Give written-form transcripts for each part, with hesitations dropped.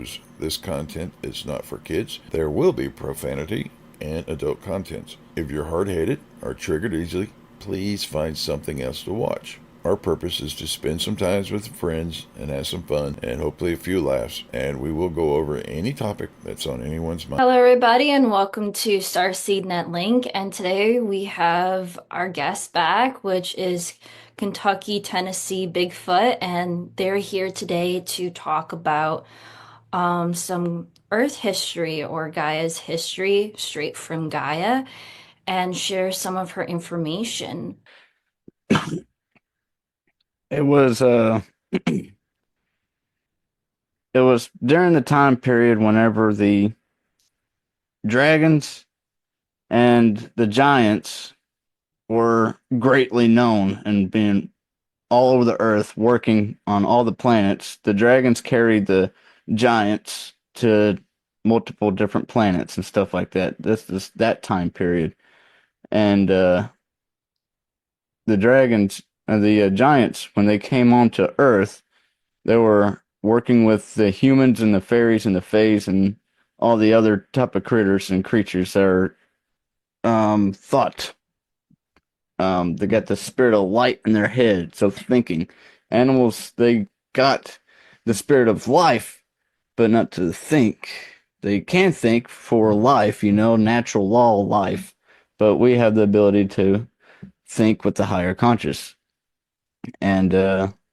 shows. This content is not for kids. There will be profanity and adult content. If you're hard-headed or triggered easily, please find something else to watch. Our purpose is to spend some time with friends and have some fun and hopefully a few laughs, and we will go over any topic that's on anyone's mind. Hello, everybody, and welcome to Starseed Net Link. And today we have our guest back, which is Kentucky, Tennessee Bigfoot, and they're here today to talk about some Earth history or Gaia's history straight from Gaia and share some of her information. It was it was during the time period whenever the dragons and the giants were greatly known and being all over the earth working on all the planets. The dragons carried the giants to multiple different planets and stuff like that. This is that time period. And the dragons and the giants, when they came onto Earth, they were working with the humans and the fairies and the fays and all the other type of critters and creatures that are thought. They got the spirit of light in their head, so thinking. Animals, they got the spirit of life, but not to think. They can think for life, natural law of life, but we have the ability to think with the higher conscious. And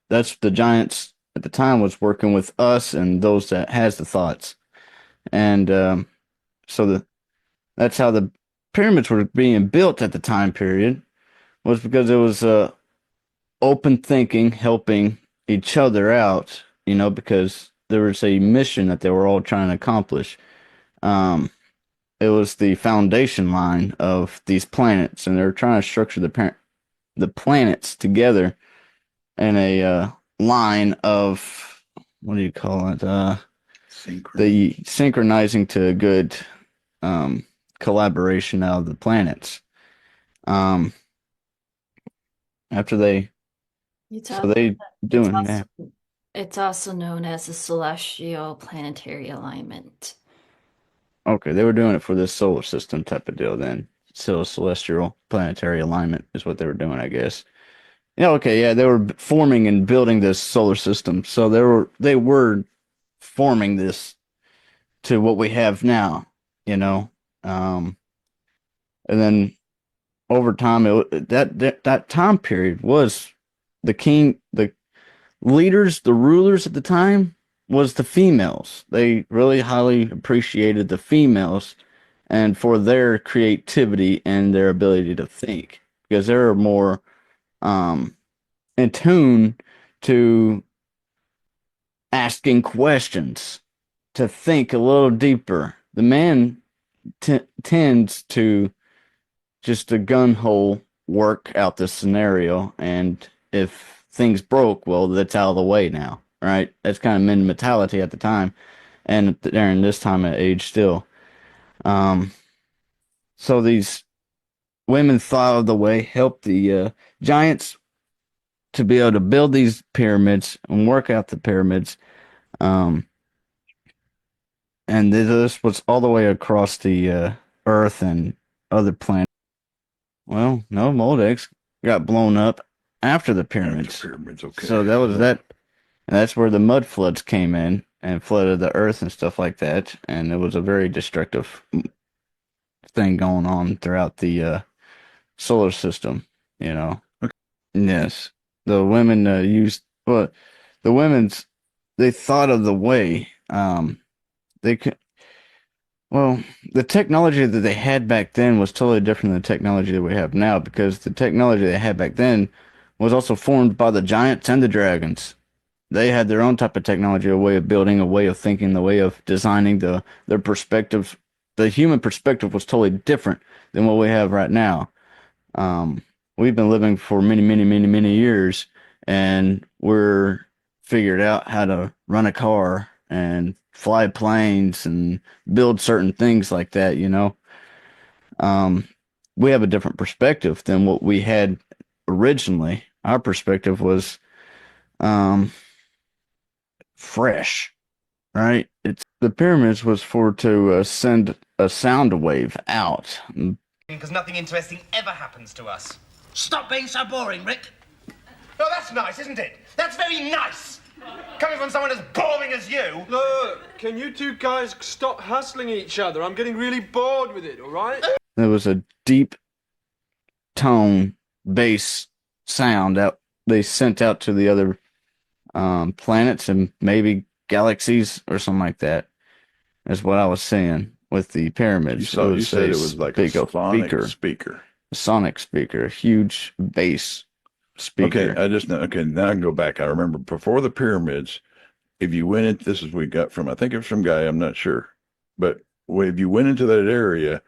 that's the giants at the time was working with us and those that has the thoughts. And so that's how the pyramids were being built at the time period was because it was open thinking, helping each other out, because there was a mission that they were all trying to accomplish. It was the foundation line of these planets, and they were trying to structure the planets together in a line of what do you call it? The synchronizing to a good collaboration out of the planets. Um, after they, It's, so al- they it's doing also that. it's also known as the celestial planetary alignment. Okay, they were doing it for this solar system type of deal. Then, so celestial planetary alignment is what they were doing, I guess. Yeah, okay, yeah, they were forming and building this solar system. So they were forming this to what we have now, you know. Um, and then over time, that time period was the leaders, the rulers at the time was the females. They really highly appreciated the females and for their creativity and their ability to think because they're more um in tune to asking questions, to think a little deeper. The man tends to just a gun hole work out the scenario, and if things broke, well, that's out of the way now, right? That's kind of men mentality at the time, and during this time of age still. Um, so these women thought of the way, helped the giants to be able to build these pyramids and work out the pyramids. Um, and this was all the way across the Earth and other planets. Well, no, Moldex got blown up after the pyramids. After pyramids, okay. So that was that. And that's where the mud floods came in and flooded the Earth and stuff like that. And it was a very destructive thing going on throughout the solar system, you know. Okay. Yes. The women well, the women's, they thought of the way. They could, well, the technology that they had back then was totally different than the technology that we have now because the technology they had back then was also formed by the giants and the dragons. They had their own type of technology, a way of building, a way of thinking, the way of designing their perspectives. The human perspective was totally different than what we have right now. Um, we've been living for many, many, many, many years, and we're figured out how to run a car and fly planes and build certain things like that, you know. Um, we have a different perspective than what we had originally. Our perspective was um fresh. right? It's the pyramids was for to send a sound wave out. Because nothing interesting ever happens to us. Stop being so boring, Rick. Oh, that's nice, isn't it? That's very nice. Coming from someone as boring as you. Look, can you two guys stop hassling each other? I'm getting really bored with it, all right? There was a deep tone bass sound that they sent out to the other planets and maybe galaxies or something like that. Is what I was saying with the pyramids. You said it was like big a sonic speaker, speaker. a sonic speaker, a huge bass speaker. Okay, now I can go back. I remember before the pyramids, if you went in, this is we got from, I think it was some guy, I'm not sure, but if you went into that area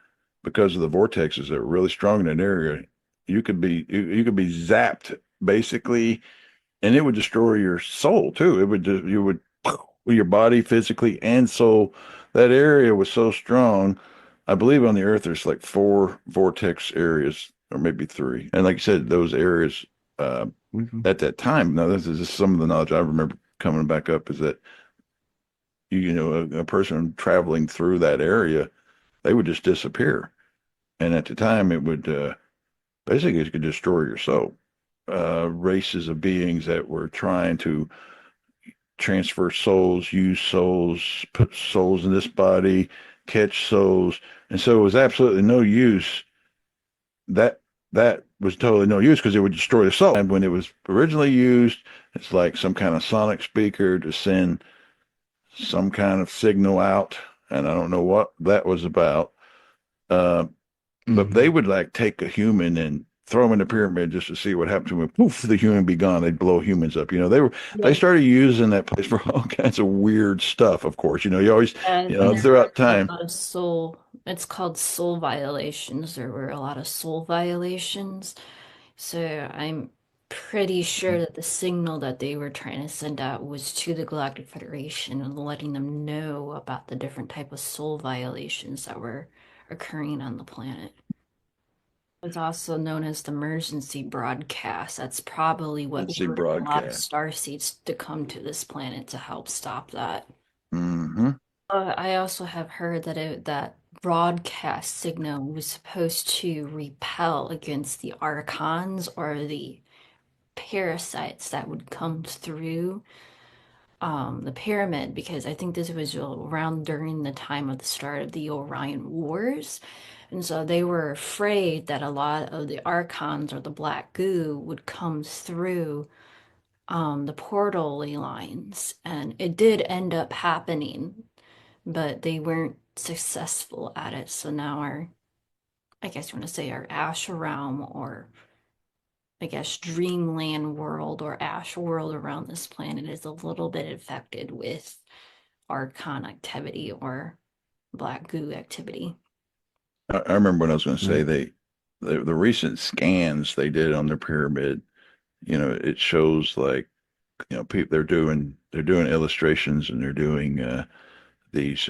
because of the vortexes that were really strong in that area, you could be zapped basically, and it would destroy your soul too. It would just your body physically and soul. That area was so strong. I believe on the Earth there's like 4 vortex areas, or maybe 3, and like you said, those areas at that time. Now this is just some of the knowledge I remember coming back up is that a person traveling through that area, they would just disappear, and at the time it would basically it could destroy your soul. Races of beings that were trying to transfer souls, use souls, put souls in this body, catch souls, and so it was absolutely no use. That was totally no use because it would destroy the soul. And when it was originally used, it's like some kind of sonic speaker to send some kind of signal out, and I don't know what that was about. But they would like take a human and throw them in the pyramid just to see what happened to them. Poof, the human be gone. They'd blow humans up. They started using that place for all kinds of weird stuff. Of course, you always, And there throughout were a time. lot of soul, it's called soul violations. There were a lot of soul violations. So I'm pretty sure that the signal that they were trying to send out was to the Galactic Federation and letting them know about the different type of soul violations that were occurring on the planet. It's also known as the emergency broadcast. That's probably what Emergency lured a lot of broadcast. starseeds to come to this planet to help stop that. Mm-hmm. I also have heard that broadcast signal was supposed to repel against the archons or the parasites that would come through the pyramid, because I think this was around during the time of the start of the Orion Wars. And so they were afraid that a lot of the archons or the black goo would come through the portal lines. And it did end up happening, but they weren't successful at it. So now I guess you want to say our Ash realm, or I guess dreamland world or Ash world around this planet, is a little bit affected with Archon activity or black goo activity. I remember when I was going to say the recent scans they did on their pyramid. It shows like people they're doing illustrations, and they're doing these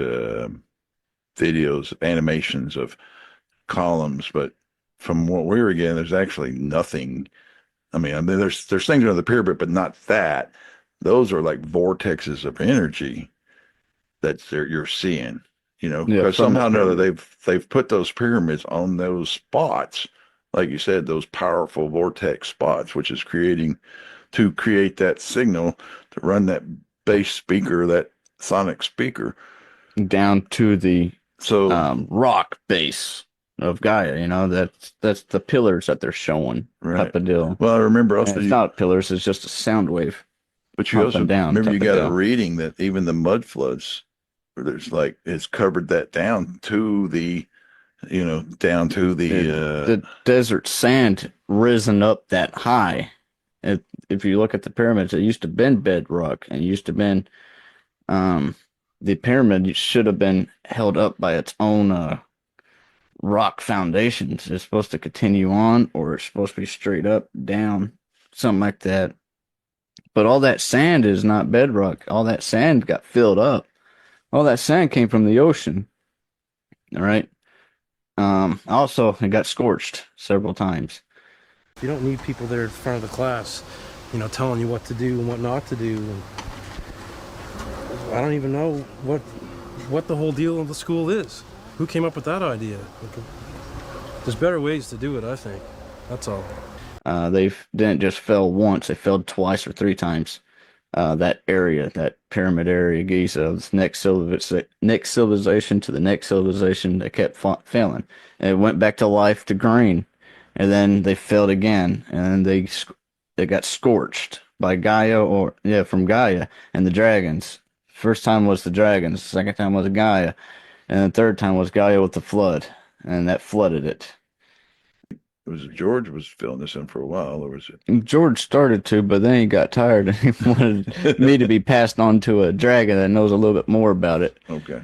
videos, animations of columns, but from what we were getting, there's actually nothing. I mean, there's things under the pyramid, but not that. Those are like vortexes of energy that you're seeing. Because somehow or another they've put those pyramids on those spots, like you said, those powerful vortex spots, which is to create that signal to run that bass speaker, that sonic speaker, down to the so rock base of Gaia. That's the pillars that they're showing right. type of deal. Well, I remember also it's not pillars; it's just a sound wave. But you also down remember you got a a reading that even the mud floods, there's like it's covered that down to the the desert sand risen up that high. If you look at the pyramids, it used to have been bedrock, and it used to have been the pyramid should have been held up by its own rock foundations. It's supposed to continue on, or it's supposed to be straight up, down, something like that. But all that sand is not bedrock. All that sand got filled up. All that sand came from the ocean. All right. Also, it got scorched several times. You don't need people there in front of the class, telling you what to do and what not to do. I don't even know what the whole deal of the school is. Who came up with that idea? There's better ways to do it, I think. That's all. They didn't just fail once; they failed twice or three times. That area, that pyramid area, Giza, this next civilization to the next civilization, they kept failing. And it went back to life to green, and then they failed again, and they got scorched by Gaia, from Gaia and the dragons. First time was the dragons, second time was Gaia, and the third time was Gaia with the flood, and that flooded it. George was filling this in for a while, or was it? George started to, but then he got tired and he wanted me to be passed on to a dragon that knows a little bit more about it. Okay.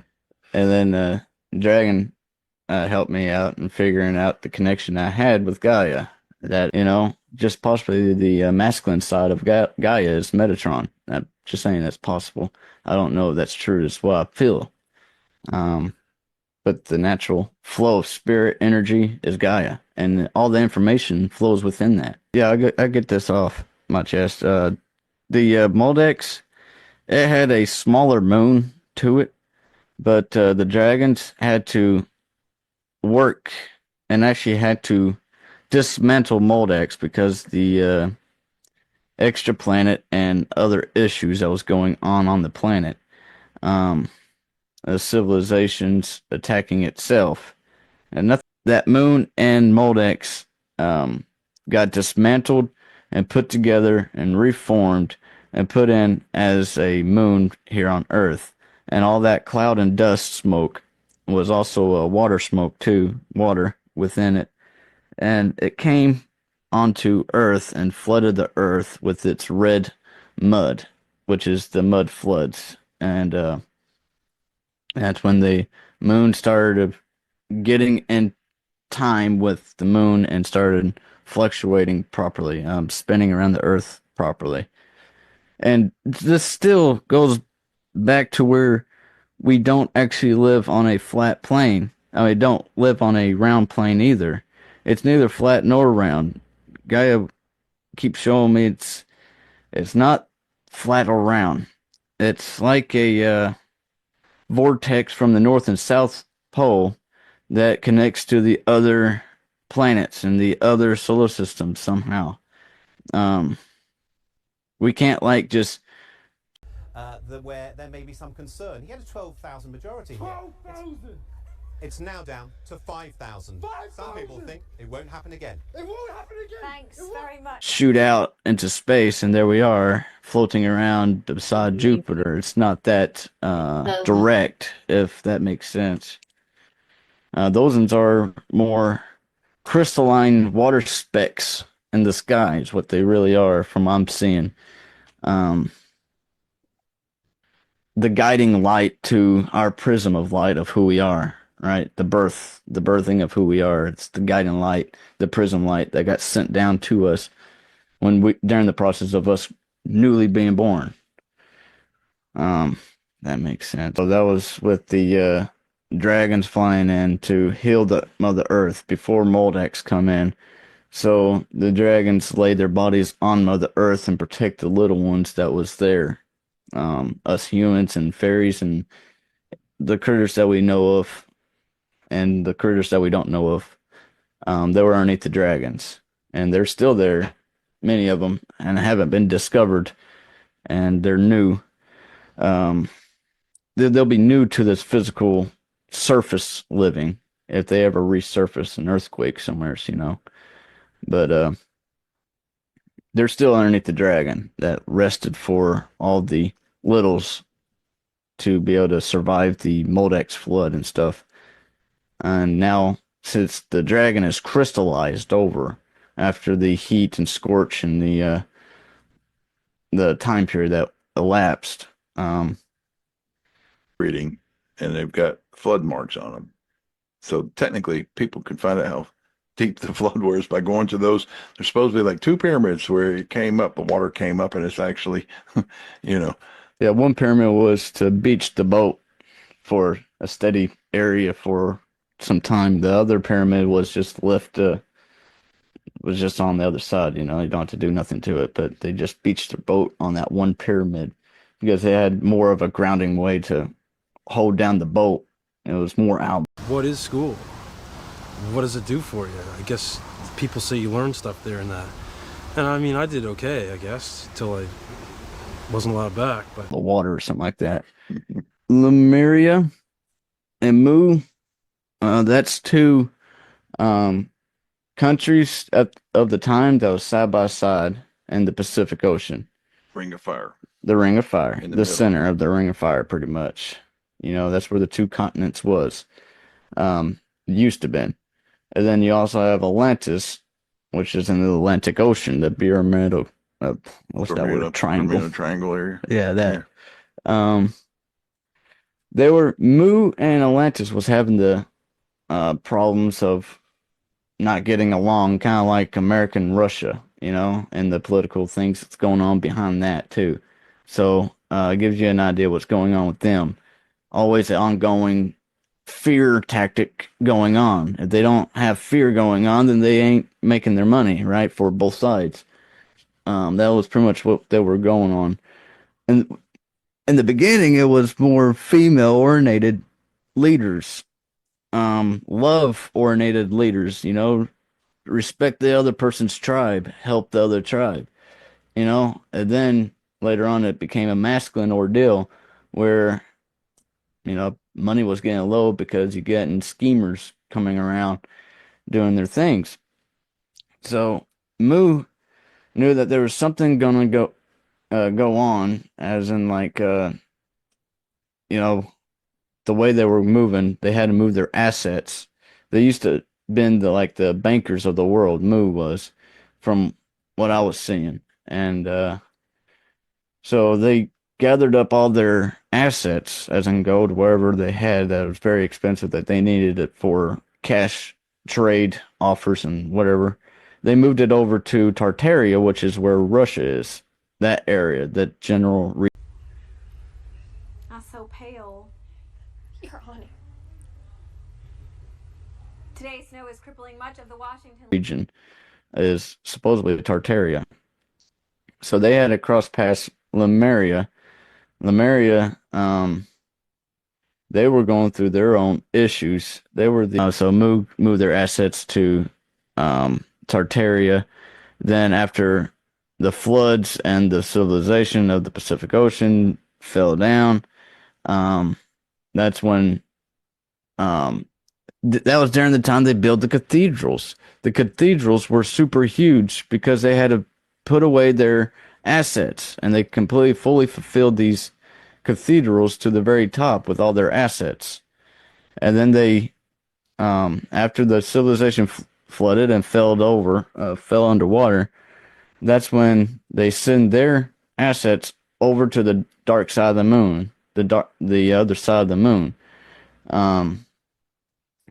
And then Dragon helped me out in figuring out the connection I had with Gaia. That, just possibly the masculine side of Gaia is Metatron. I'm just saying that's possible. I don't know if that's true. That's what I feel. But the natural flow of spirit energy is Gaia, and all the information flows within that. Yeah, I get this off my chest. The Maldeks, it had a smaller moon to it, but the dragons had to work and actually had to dismantle Maldeks because the extra planet and other issues that was going on the planet. Civilizations attacking itself, and nothing, that moon and Moldex got dismantled and put together and reformed and put in as a moon here on Earth, and all that cloud and dust smoke was also a water smoke too, water within it, and it came onto Earth and flooded the Earth with its red mud, which is the mud floods, and that's when the moon started getting in time with the moon and started fluctuating properly, spinning around the Earth properly. And this still goes back to where we don't actually live on a flat plane. I mean, don't live on a round plane either. It's neither flat nor round. Gaia keeps showing me it's not flat or round. It's like a vortex from the North and South Pole that connects to the other planets and the other solar systems somehow. We can't just where there may be some concern. He had a 12,000 majority here. 12,000! It's now down to 5,000. Some people think it won't happen again. It won't happen again! Thanks very much. shoot out into space, and there we are, floating around beside Jupiter. It's not that direct, if that makes sense. Those ones are more crystalline water specks in the sky, is what they really are, from what I'm seeing. The guiding light to our prism of light of who we are, right? The birthing of who we are. It's the guiding light, the prism light that got sent down to us during the process of us newly being born. That makes sense. So that was with the dragons flying in to heal the Mother Earth before Moldex come in. So the dragons laid their bodies on Mother Earth and protect the little ones that was there. Us humans and fairies and the critters that we know of and the critters that we don't know of. They were underneath the dragons. And they're still there, many of them, and haven't been discovered. And they're new. They'll be new to this physical surface living if they ever resurface an earthquake somewhere, But they're still underneath the dragon that rested for all the littles to be able to survive the Moldex flood and stuff. And now, since the dragon is crystallized over after the heat and scorch and the time period that elapsed, Reading, and they've got flood marks on them. So technically, people can find out how deep the flood was by going to those. There's supposed to be like two pyramids where it came up, the water came up, and it's actually, Yeah, one pyramid was to beach the boat for a steady area for some time. The other pyramid was just left, was just on the other side, you don't have to do nothing to it, but they just beached their boat on that one pyramid because they had more of a grounding way to hold down the boat. It was more out. What is school? What does it do for you? I guess people say you learn stuff there and that. And I mean, I did okay, I guess, till I wasn't allowed back. But The water or something like that. Lemuria and Mu, that's two countries of the time that was side by side in the Pacific Ocean. Ring of Fire. The Ring of Fire, In the the middle. center of the Ring of Fire, pretty much. You know, that's where the two continents was. Used to been. And then you also have Atlantis, which is in the Atlantic Ocean, the Bermuda, what's that word? Triangle. Bermuda Triangle area. Yeah, that. They were Mu and Atlantis was having the problems of not getting along, kind of like America and Russia, you know, and the political things that's going on behind that too. So it gives you an idea what's going on with them. Always an ongoing fear tactic going on. If they don't have fear going on, then they ain't making their money, right? For both sides. That was pretty much what they were going on. And in the beginning, it was more female-oriented leaders, love-oriented leaders, you know, respect the other person's tribe, help the other tribe, you know, and then later on it became a masculine ordeal where, you know, money was getting low because you're getting schemers coming around doing their things. So Mu knew that there was something gonna go on, as in like you know, the way they were moving, they had to move their assets. They used to been the bankers of the world. Mu was, from what I was seeing, and so they gathered up all their assets, as in gold, wherever they had that was very expensive that they needed it for cash trade offers and whatever. They moved it over to Tartaria, which is where Russia is. That area, that general Not so pale. You're on it. Today's snow is crippling much of the Washington region is supposedly Tartaria. So they had to cross past Lemuria. Lemuria, they were going through their own issues. They were so moved their assets to Tartaria. Then after the floods and the civilization of the Pacific Ocean fell down, that's when that was during the time they built the cathedrals. The cathedrals were super huge because they had to put away their assets, and they completely fully fulfilled these cathedrals to the very top with all their assets. And then they, after the civilization flooded and fell underwater, that's when they send their assets over to the dark side of the moon, the other side of the moon.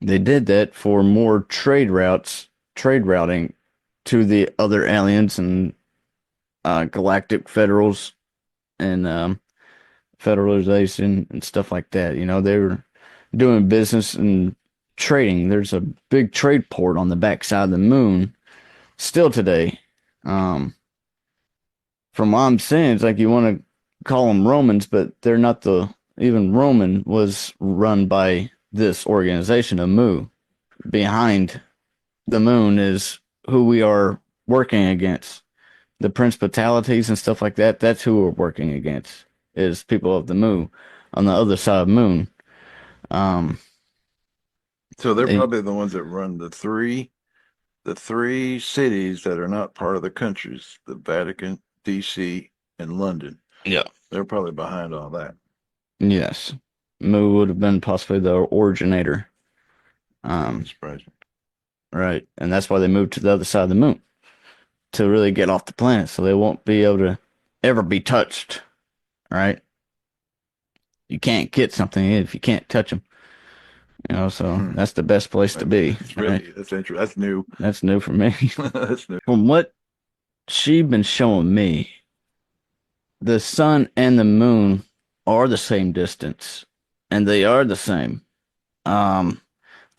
They did that for more trade routing to the other aliens and galactic federals and federalization and stuff like that. You know, they were doing business and trading. There's a big trade port on the backside of the moon still today. From what I'm saying, it's like you want to call them Romans, but they're not even Roman was run by this organization of Mu. Behind the moon is who we are working against. The principalities and stuff like that, that's who we're working against, is people of the Mu on the other side of the moon. So they're probably the ones that run the three cities that are not part of the countries, the Vatican, DC, and London. Yeah. They're probably behind all that. Yes. Mu would have been possibly the originator. Surprising. Right. And that's why they moved to the other side of the moon, to really get off the planet so they won't be able to ever be touched. Right? You can't get something if you can't touch them. You know, so that's the best place to be. Really, that's interesting. That's new. That's new for me. That's new. From what she's been showing me, the sun and the moon are the same distance, and they are the same. The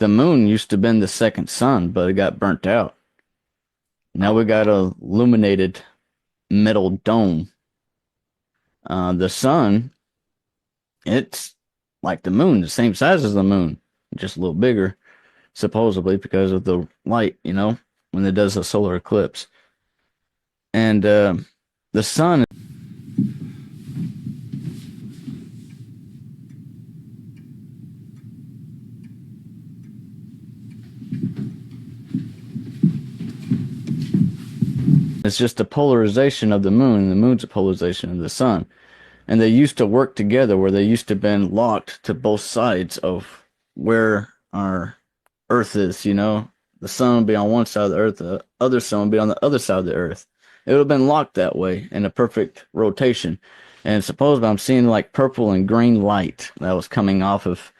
moon used to have been the second sun, but it got burnt out. Now we got a illuminated metal dome. The sun, it's like the moon, the same size as the moon, just a little bigger, supposedly because of the light, when it does a solar eclipse. And the sun is just a polarization of the moon, and the moon's a polarization of the sun. And they used to work together where they used to have been locked to both sides of where our Earth is, The sun would be on one side of the Earth, the other sun would be on the other side of the Earth. It would have been locked that way in a perfect rotation. And supposedly I'm seeing like purple and green light that was coming off of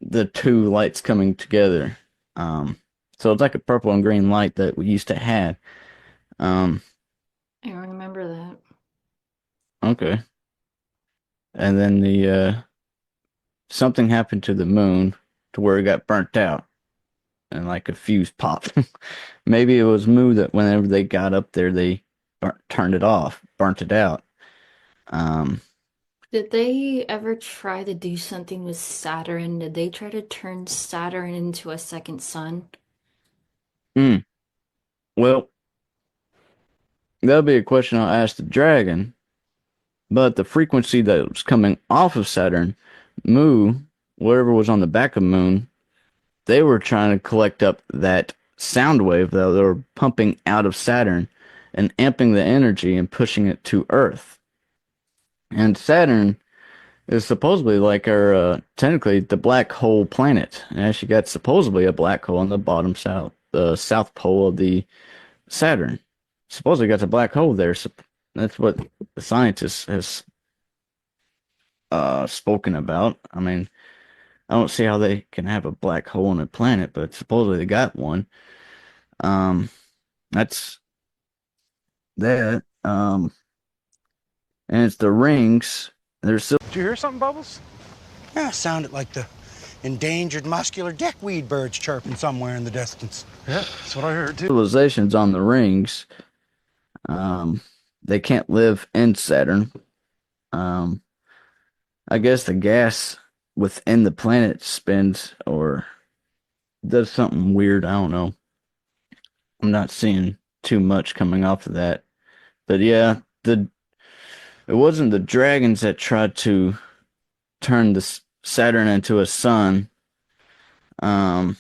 the two lights coming together. So it's like a purple and green light that we used to have. Um, I don't remember that. okay. And then the something happened to the moon to where it got burnt out and like a fuse popped. Maybe it was Moo that whenever they got up there, they turned it off, burnt it out. Um, Did they ever try to do something with Saturn? Did they try to turn Saturn into a second sun? hmm. Well, that'll be a question I'll ask the dragon. But the frequency that was coming off of Saturn, Moo, whatever was on the back of Moon, they were trying to collect up that sound wave that they were pumping out of Saturn and amping the energy and pushing it to Earth. And Saturn is supposedly like our, technically the black hole planet. It actually got supposedly a black hole on the bottom south, the south pole of the Saturn. Supposedly got a black hole there. So that's what the scientists has spoken about. I mean, I don't see how they can have a black hole on a planet, but supposedly they got one. That's that. And it's the rings. There's still Did you hear something, Bubbles? Yeah, sounded like the endangered muscular dickweed birds chirping somewhere in the distance. Yeah, that's what I heard too. civilizations on the rings. They can't live in Saturn. I guess the gas within the planet spins or does something weird. I don't know. I'm not seeing too much coming off of that. But yeah, it wasn't the dragons that tried to turn the Saturn into a sun. Maldeks.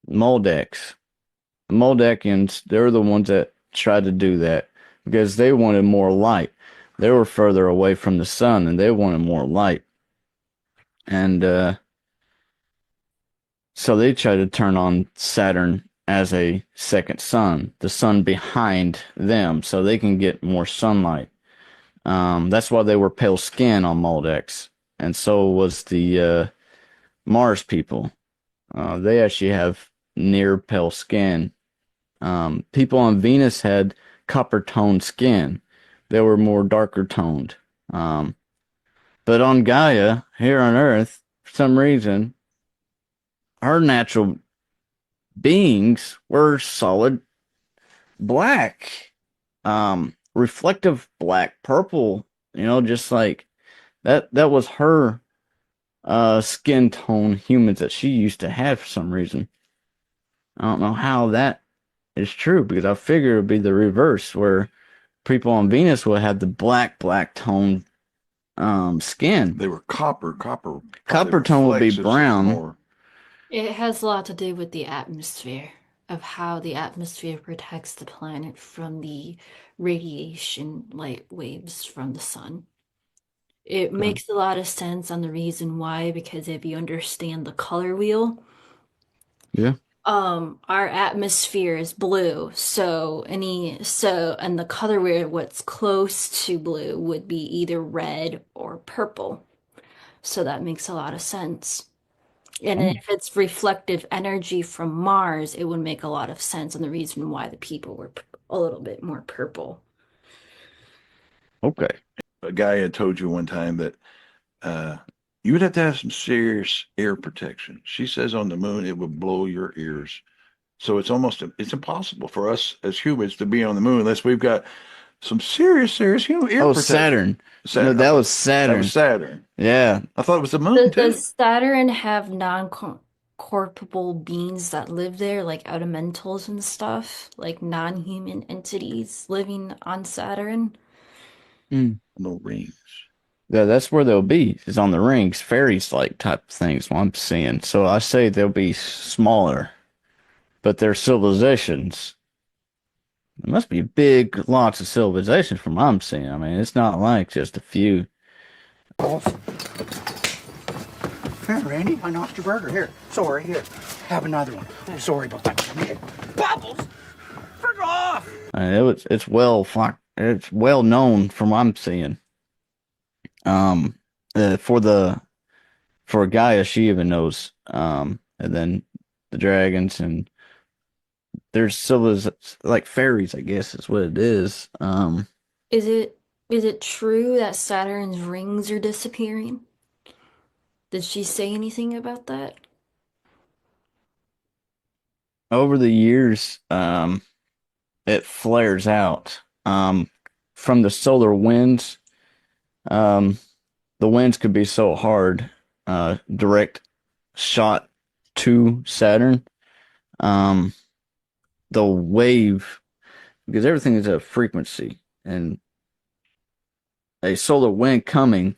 The Maldekians, they're the ones that tried to do that because they wanted more light. They were further away from the sun and they wanted more light. And so they tried to turn on Saturn as a second sun, the sun behind them, so they can get more sunlight. That's why they were pale skin on Maldex, and so was the Mars people. They actually have near pale skin. People on Venus had copper toned skin. They were more darker toned. But on Gaia, here on Earth, for some reason, her natural beings were solid black, reflective black, purple, just like that was her skin tone humans that she used to have for some reason. I don't know how that is true because I figure it would be the reverse where people on Venus would have the black tone skin. They were copper. Copper tone would be brown. It has a lot to do with the atmosphere, of how the atmosphere protects the planet from the radiation light waves from the sun. It makes a lot of sense on the reason why, because if you understand the color wheel, Yeah. our atmosphere is blue, and the color wheel, what's close to blue would be either red or purple. So that makes a lot of sense. And if it's reflective energy from Mars, it would make a lot of sense on the reason why the people were a little bit more purple. Okay. A guy had told you one time that you would have to have some serious air protection. She says on the moon it would blow your ears. So it's impossible for us as humans to be on the moon unless we've got some serious ear Oh, protection. Saturn. No, Saturn. that was That was Saturn. Saturn. Yeah. I thought it was the moon Does, too. does Saturn have non-corporeal beings that live there, like elementals and stuff, like non-human entities living on Saturn? Mm. No rings. Yeah, that's where they'll be, is on the rings, fairies like type things, what I'm seeing. So I say they'll be smaller, but they're civilizations. There must be big lots of civilizations from what I'm seeing. I mean, it's not like just a few. Here, Randy, I knocked your burger. Here, sorry, here. Have another one. Sorry about that. Here. Bubbles! Frick off! I mean, it's well known from what I'm seeing. Um, for Gaia, she even knows. And then the dragons and there's civilizations like fairies, I guess is what it is. Is it true that Saturn's rings are disappearing? Did she say anything about that? Over the years, it flares out. From the solar winds. Um, the winds could be so hard, direct shot to Saturn. Um, the wave, because everything is a frequency, and a solar wind coming,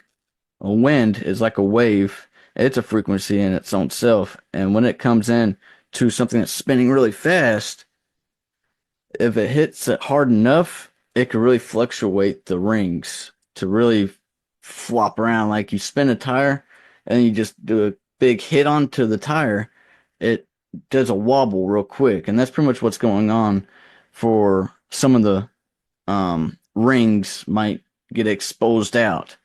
a wind is like a wave. It's a frequency in its own self, and when it comes in to something that's spinning really fast, if it hits it hard enough, it could really fluctuate the rings to really flop around. Like you spin a tire and you just do a big hit onto the tire, it does a wobble real quick. And that's pretty much what's going on for some of the rings might get exposed out.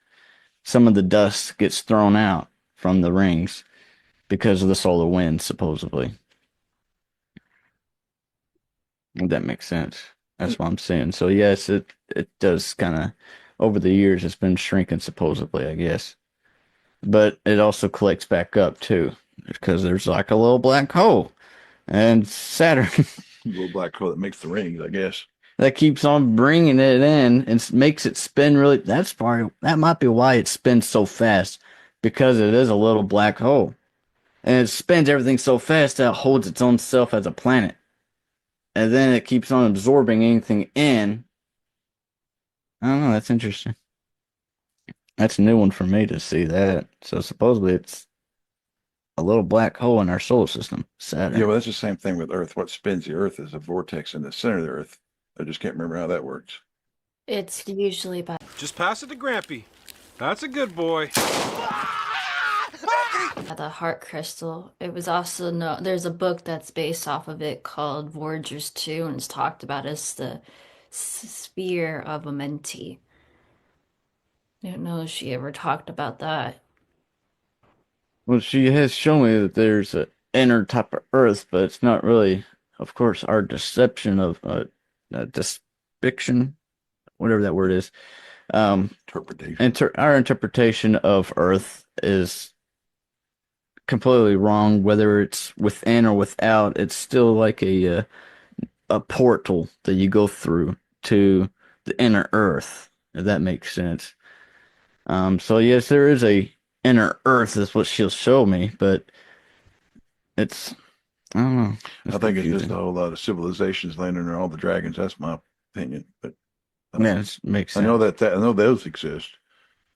Some of the dust gets thrown out from the rings because of the solar wind, supposedly. If that makes sense. That's what I'm saying. So yes, it does kind of over the years it's been shrinking supposedly, I guess. But it also collects back up too because there's like a little black hole and Saturn Little black hole that makes the rings, I guess. that keeps on bringing it in and makes it spin really. That might be why it spins so fast because it is a little black hole and it spins everything so fast that it holds its own self as a planet. And then it keeps on absorbing anything in. I don't know, that's interesting. That's a new one for me to see that. So supposedly it's a little black hole in our solar system, Saturn. Yeah, well, that's the same thing with Earth. What spins the Earth is a vortex in the center of the Earth. I just can't remember how that works. It's usually about Just pass it to Grampy. That's a good boy. the heart crystal. It was also there's a book that's based off of it called Voyagers 2, and it's talked about as the sphere of Amenti. I don't know if she ever talked about that. Well, she has shown me that there's an inner type of Earth, but it's not really, of course, our deception of depiction, whatever that word is. Interpretation. Our interpretation of Earth is completely wrong. Whether it's within or without, it's still like a portal that you go through to the inner Earth, if that makes sense. So yes, there is a inner Earth, is what she'll show me, but it's I don't know. I think it's just a whole lot of civilizations landing under all the dragons. That's my opinion. But yeah, it makes sense. I know I know those exist.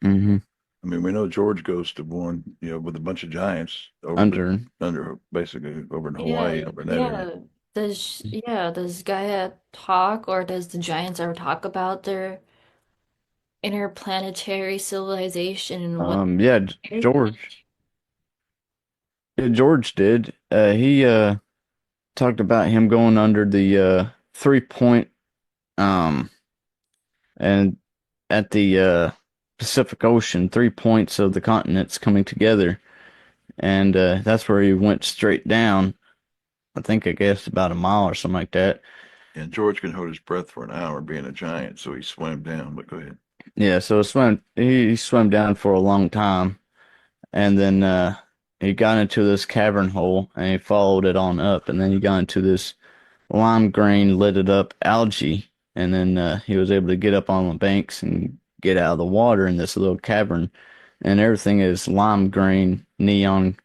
Mm-hmm. I mean, we know George goes to one, with a bunch of giants Under basically over in Hawaii, over in that area. Does Gaia talk, or does the giants ever talk about their interplanetary civilization and what? Yeah, George. Yeah, George did. He talked about him going under the 3 point and at the Pacific Ocean, 3 points of the continents coming together, and that's where he went straight down. I guess about a mile or something like that. And George can hold his breath for an hour being a giant, so he swam down. But go ahead. Yeah, so he swam down for a long time, and then he got into this cavern hole and he followed it on up, and then he got into this lime green lidded up algae, and then he was able to get up on the banks and get out of the water in this little cavern, and everything is lime green, neon,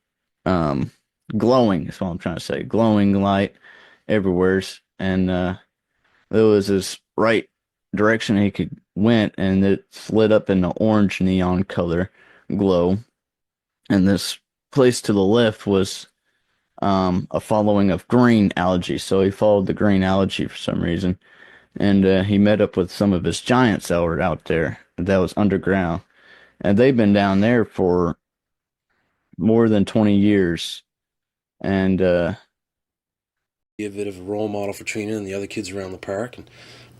um, glowing. Is what I'm trying to say. Glowing light everywhere, and there was this right direction he could went, and it's lit up in the orange neon color glow. And this place to the left was a following of green algae. So he followed the green algae for some reason, and he met up with some of his giants that were out there that was underground, and they've been down there for more than 20 years. And Be a bit of a role model for Trina and the other kids around the park, and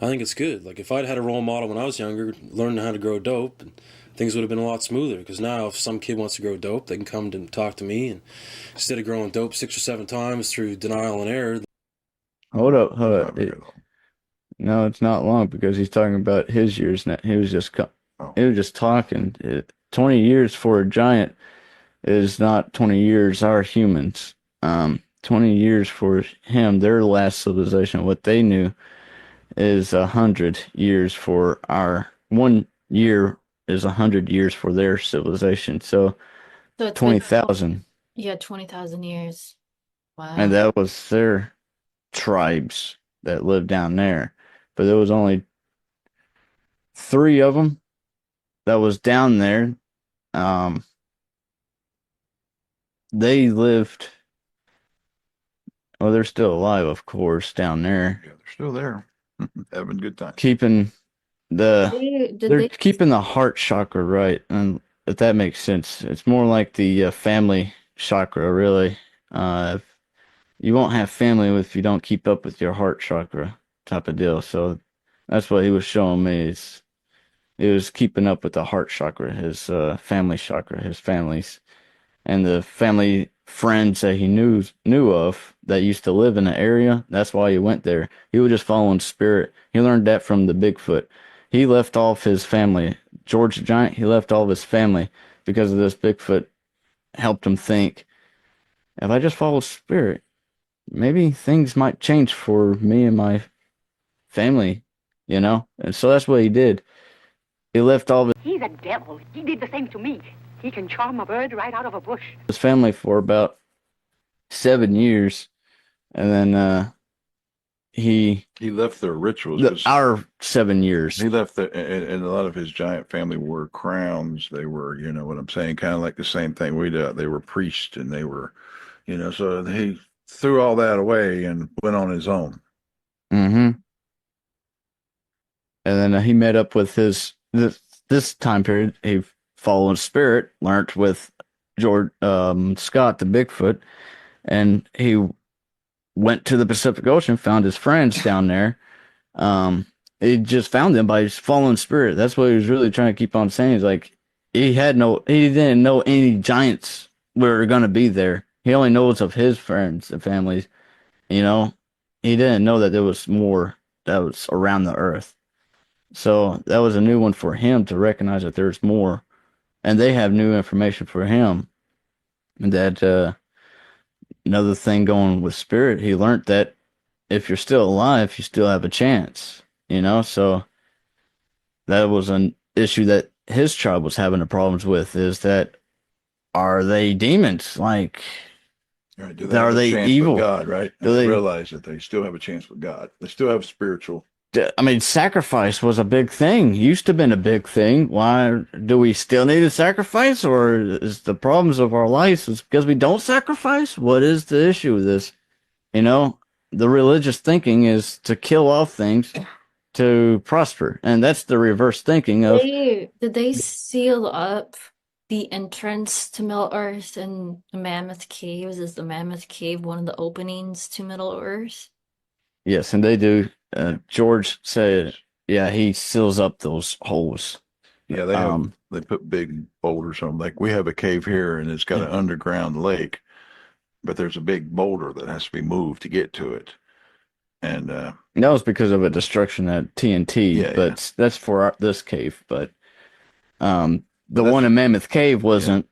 I think it's good. Like if I'd had a role model when I was younger, learning how to grow dope, and things would have been a lot smoother. Because now, if some kid wants to grow dope, they can come to talk to me, and instead of growing dope 6 or 7 times through denial and error. hold up, hold Not up. very long. No, it's not long because he's talking about his years. Now. He was just he was just talking. 20 years for a giant is not 20 years our humans. 20 years for him, their last civilization, what they knew is 100 years for our 1 year is 100 years for their civilization. So So it's been 20,000, yeah, 20,000 years. Wow. and that was their tribes that lived down there. But there was only 3 of them that was down there. Um, they lived. Well, they're still alive, of course, down there, Yeah, they're still there, having a good time. keeping the Did they're they keeping the heart chakra right, and if that makes sense, it's more like the family chakra, really. If you won't have family if you don't keep up with your heart chakra type of deal. So that's what he was showing me. Is he was keeping up with the heart chakra, his family chakra, his families, and the family friends that he knew of that used to live in the area. That's why he went there. He was just following spirit. He learned that from the Bigfoot. He left off his family. George the Giant, he left all of his family because of this Bigfoot helped him think, if I just follow spirit, maybe things might change for me and my family, you know? And so that's what he did. He left all of He's a devil. He did the same to me. He can charm a bird right out of a bush. his family for about 7 years, and then he left their rituals. 'Cause our 7 years. he left and a lot of his giant family wore crowns. They were, you know what I'm saying, kind of like the same thing we do. They were priests, and they were, you know, so he threw all that away and went on his own. Mm-hmm. And then he met up with this time period. He followed spirit, learned with George Scott the Bigfoot, and he went to the Pacific Ocean, found his friends down there. He just found them by just following spirit. That's what he was really trying to keep on saying. He's like, he didn't know any giants were going to be there. He only knows of his friends and families. You know, he didn't know that there was more that was around the earth. So that was a new one for him to recognize that there's more, and they have new information for him. And that another thing going with spirit, he learned that if you're still alive, you still have a chance. You know, so that was an issue that his tribe was having the problems with. Is that are they demons? Like, Right, do they are have a they chance evil? with God, right? Do They they- realize that they still have a chance with God. They still have spiritual. I mean, sacrifice was a big thing. Used to have been a big thing. Why do we still need a sacrifice, or is the problems of our lives is because we don't sacrifice? What is the issue with this? You know, the religious thinking is to kill off things to prosper, and that's the reverse thinking of. did they seal up the entrance to Middle Earth in the Mammoth Caves? Is the Mammoth Cave one of the openings to Middle Earth? Yes, and they do. George said, yeah, he seals up those holes. Yeah, they put big boulders on them. Like we have a cave here, and it's got an underground lake, but there's a big boulder that has to be moved to get to it. And that was because of a destruction at TNT, Yeah, but that's for this cave. But the That's- one in Mammoth Cave wasn't,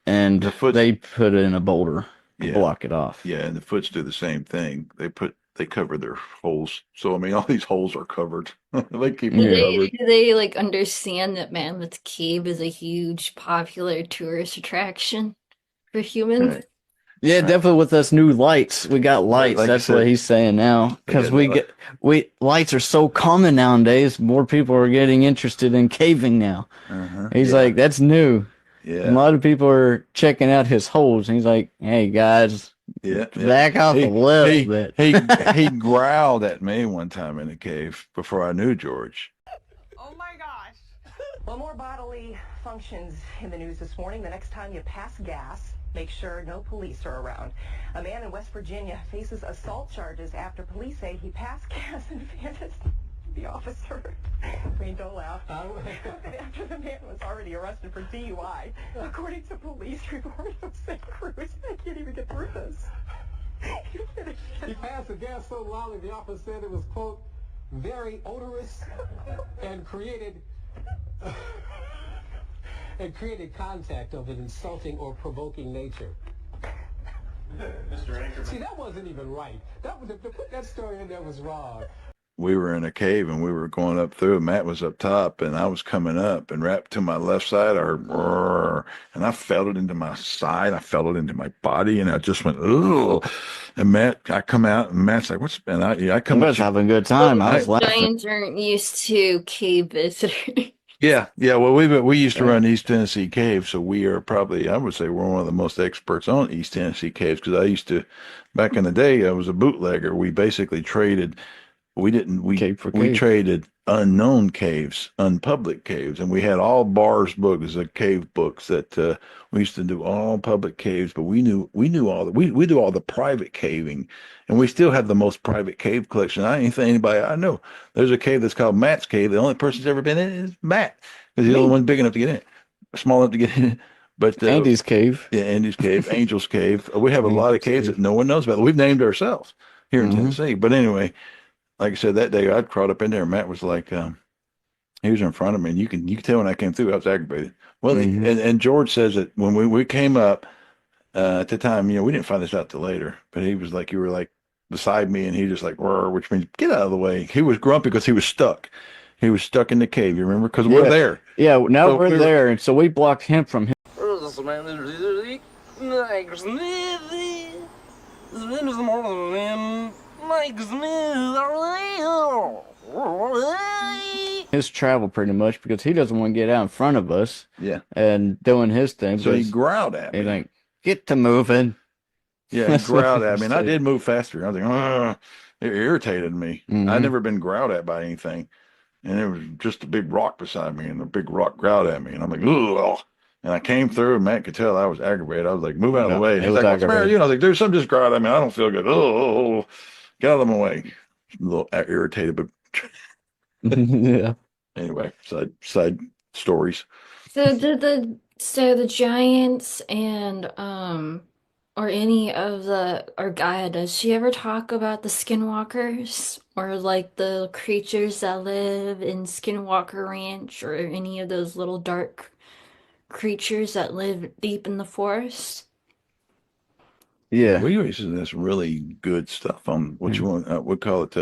and The foot- they put in a boulder to Yeah. block it off. yeah, and the Foots do the same thing. They put they cover their holes. So I mean, all these holes are covered. They keep Do them Yeah. covered. they like understand that Mammoth Cave is a huge popular tourist attraction for humans? Right. Yeah, Right. definitely with us new lights. We got lights. Like I That's what said, he's saying now. they Because got that. we lights are so common nowadays. More people are getting interested in caving now. He's Yeah, like, that's new. A yeah, lot of people are checking out his holes. And he's like, hey guys, yeah, yeah. back off a He little he bit. he growled at me one time in the cave before I knew George. Oh my gosh. Well, more bodily functions in the news this morning. The next time you pass gas, make sure no police are around. A man in West Virginia faces assault charges after police say he passed gas and fantased the officer. Rain, don't laugh. After the man was already arrested for DUI, according to police report of St. Cruz. I can't even get through this. He passed the gas so loudly the officer said it was, quote, very odorous and created contact of an insulting or provoking nature. Mr. Anchorman. See, that wasn't even right. To put that story in there was wrong. We were in a cave and we were going up through. Matt was up top and I was coming up, and right to my left side, I heard roar, and I felt it into my side. I felt it into my body, and I just went, ugh. And I come out, and Matt's like, what's, and I come I up. was having a good time. I was laughing. Giants aren't used to cave visitors. Yeah. Well, we used to run East Tennessee Caves, so we are probably, I would say, we're one of the most experts on East Tennessee Caves, because I used to, back in the day, I was a bootlegger. We basically traded. We traded unknown caves, unpublic caves, and we had all bars books of cave books that we used to do all public caves, but we knew all we do all the private caving, and we still have the most private cave collection. I ain't think anybody I know. There's a cave that's called Matt's Cave. The only person who's ever been in it is Matt, because he's the only one big enough to get in it, small enough to get in it. But Andy's Cave. Yeah, Andy's Cave, Angel's Cave. We have a lot of caves that no one knows about. We've named ourselves here in Tennessee. But anyway, like I said, that day I'd crawled up in there. Matt was like, he was in front of me, and you can tell when I came through, I was aggravated. Well, and George says that when we came up at the time, we didn't find this out till later, but he was like, you were like beside me, and he just like, roar, which means get out of the way. He was grumpy because he was stuck. He was stuck in the cave. You remember? Because we're there. Yeah, now so we're there, and so we blocked him from him. His travel pretty much, because he doesn't want to get out in front of us. Yeah. And doing his thing. So he growled at me. He's like, get to moving. Yeah, he growled at me, and I did move faster. I was like, ugh. It irritated me. I'd never been growled at by anything. And there was just a big rock beside me, and the big rock growled at me. And I'm like, ugh. And I came through, and Matt could tell I was aggravated. I was like, move out of the way. He's like, what's the matter? I was like, dude, something just growled at me. I don't feel good. Oh, get out of my way. A little irritated, but yeah. Anyway, side stories. So the Giants and or any of or Gaia, does she ever talk about the Skinwalkers or like the creatures that live in Skinwalker Ranch or any of those little dark creatures that live deep in the forest? Yeah. We used this really good stuff on what you want. We'll call it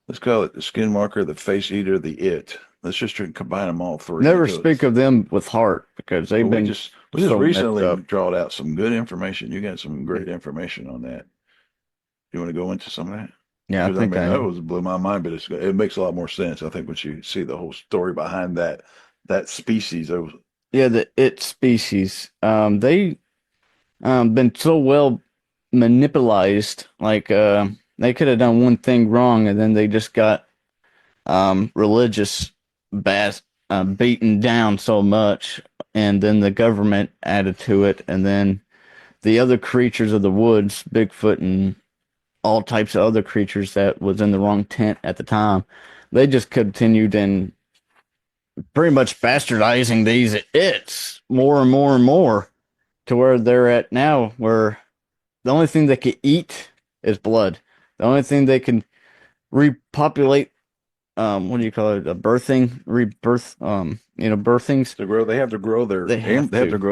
let's call it the Skinwalker, the Face Eater, the It. Let's just combine them all three. Never speak of them with heart, because they've been we just recently drawed out some good information. You got some great information on that. You want to go into some of that? Yeah, I think that was blew my mind, but it makes a lot more sense. I think once you see the whole story behind that species. Yeah, the It species. They been so well manipulated. Like they could have done one thing wrong, and then they just got religious beaten down so much, and then the government added to it, and then the other creatures of the woods, Bigfoot and all types of other creatures that was in the wrong tent at the time, they just continued in pretty much bastardizing these It's more and more and more to where they're at now, where the only thing they can eat is blood. The only thing they can repopulate, what do you call it? Rebirth, birthings. They have to grow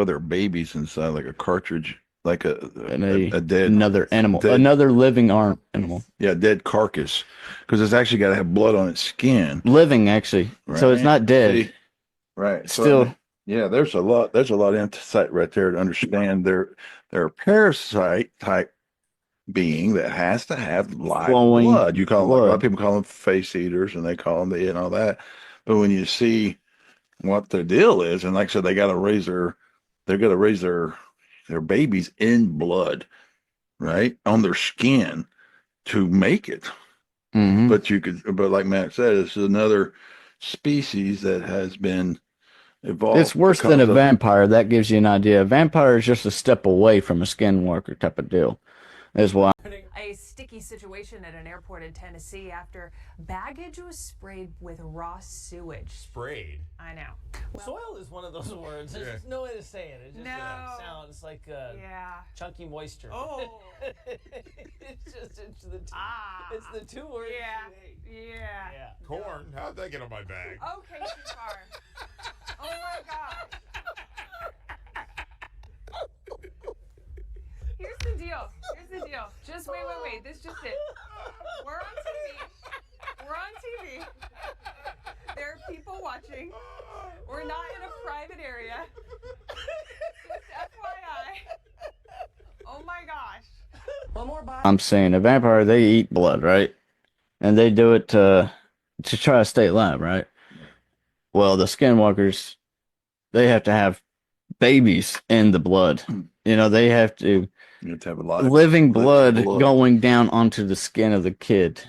their babies inside like a cartridge like a dead another animal, dead, another living animal. yeah, dead carcass, because it's actually got to have blood on its skin. Living, actually. Right? So it's not dead. See? Right. So, Still. yeah, there's a lot of insight right there to understand they're a parasite type being that has to have live Flowing blood. You call them, like, a lot of blood. people call them face eaters, and they call them the it and all that. But when you see what their deal is, and like I said, they got to raise their babies in blood, right, on their skin to make it. Mm-hmm. But like Matt said, it's another species that has been evolved. It's worse than a vampire. That gives you an idea. A vampire is just a step away from a skinwalker type of deal. Is why. A sticky situation at an airport in Tennessee after baggage was sprayed with raw sewage. Sprayed? I know. Soil is one of those words. There's just no way to say it. It just sounds like chunky moisture. Oh. it's the two words. Yeah. Corn? How'd that get on my bag? Okay, too far. Oh my God. Here's the deal. Just wait. This is just it. We're on TV. There are people watching. We're not in a private area. Just FYI. Oh my gosh. One more bite. I'm saying a vampire, they eat blood, right? And they do it to try to stay alive, right? Well, the skinwalkers, they have to have babies in the blood. You know, they have to. You have to have a lot living blood going down onto the skin of the kid,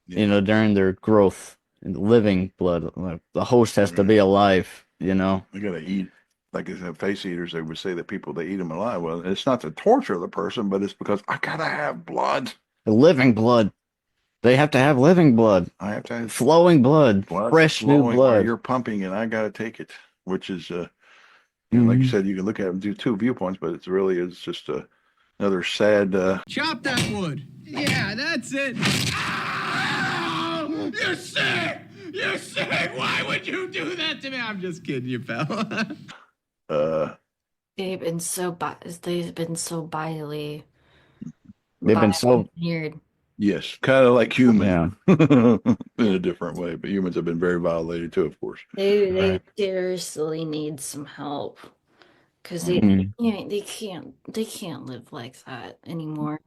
you know, during their growth. And living blood, the host has to be alive, you know. They gotta eat, like I said, face eaters. They would say that people, they eat them alive. Well, it's not to torture the person, but it's because I gotta have blood. Living blood. They have to have living blood. I have to have flowing blood, fresh new blood. You're pumping, and I gotta take it, which is, you know, like you said, you can look at it and do two viewpoints, but it's really is just another sad. Chop that wood. Yeah, that's it. Ow! You're sick. You're sick. Why would you do that to me? I'm just kidding you, pal. They've been so vitally. They've been so weird. Yes, kind of like humans, in a different way. But humans have been very violated too, of course. They seriously need some help because they can't live like that anymore.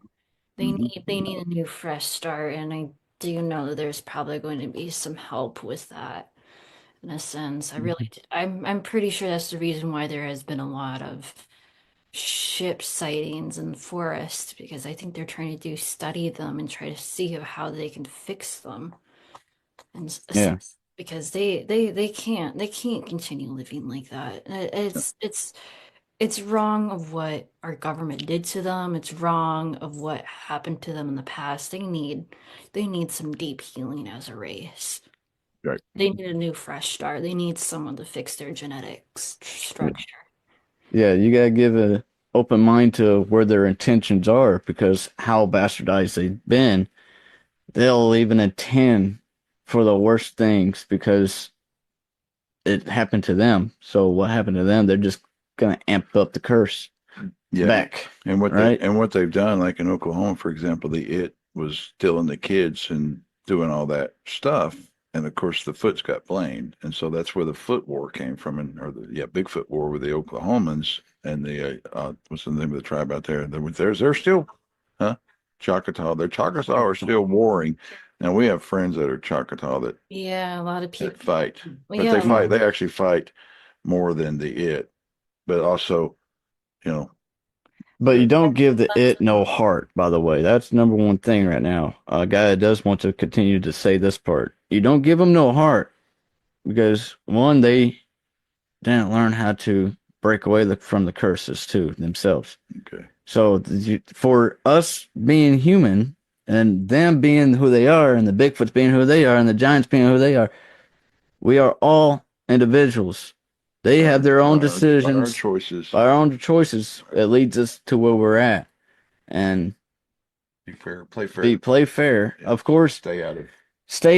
They need a new fresh start, and I do know that there's probably going to be some help with that. In a sense, I'm pretty sure that's the reason why there has been a lot of ship sightings in the forest, because I think they're trying to study them and try to see how they can fix them. And because they can't continue living like that. It's wrong of what our government did to them. It's wrong of what happened to them in the past. They need some deep healing as a race. Right. They need a new fresh start. They need someone to fix their genetics structure. Yeah, you gotta give an open mind to where their intentions are, because how bastardized they've been, they'll even intend for the worst things because it happened to them. So what happened to them? They're just gonna amp up the curse back. And what they've done, like in Oklahoma, for example, it was stealing the kids and doing all that stuff. And of course, the Foots got blamed, and so that's where the Foot War came from, Bigfoot War with the Oklahomans and the what's the name of the tribe out there? They're still, Choctaw. Their Choctaw are still warring. Now we have friends that are Choctaw that a lot of people fight, but they fight. They actually fight more than but also, you know. But you don't give the no heart, by the way. That's number one thing right now. A guy that does want to continue to say this part. You don't give them no heart because, one, they didn't learn how to break away from the curses, too, themselves. Okay. So for us being human and them being who they are and the Bigfoots being who they are and the Giants being who they are, we are all individuals. They have their own decisions. By our own choices, it leads us to where we're at. And be fair, play fair. Play fair. Yeah. Of course, stay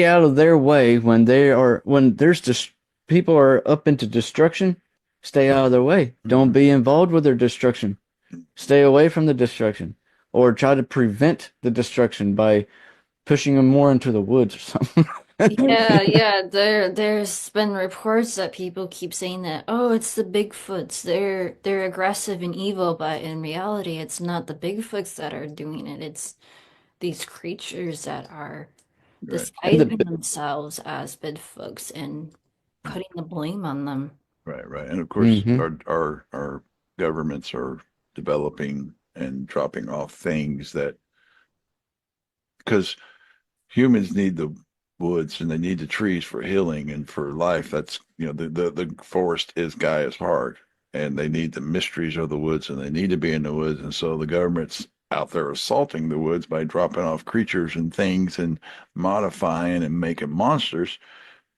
out of their way when there's people are up into destruction. Stay out of their way. Don't be involved with their destruction. Stay away from the destruction, or try to prevent the destruction by pushing them more into the woods or something. Yeah. There's been reports that people keep saying that, oh, it's the Bigfoots. They're aggressive and evil, but in reality, it's not the Bigfoots that are doing it. It's these creatures that are disguising themselves as Bigfoots and putting the blame on them. Right. And of course, our governments are developing and dropping off things that because humans need the woods and they need the trees for healing and for life. That's the forest is Gaia's heart, and they need the mysteries of the woods and they need to be in the woods. And so the government's out there assaulting the woods by dropping off creatures and things and modifying and making monsters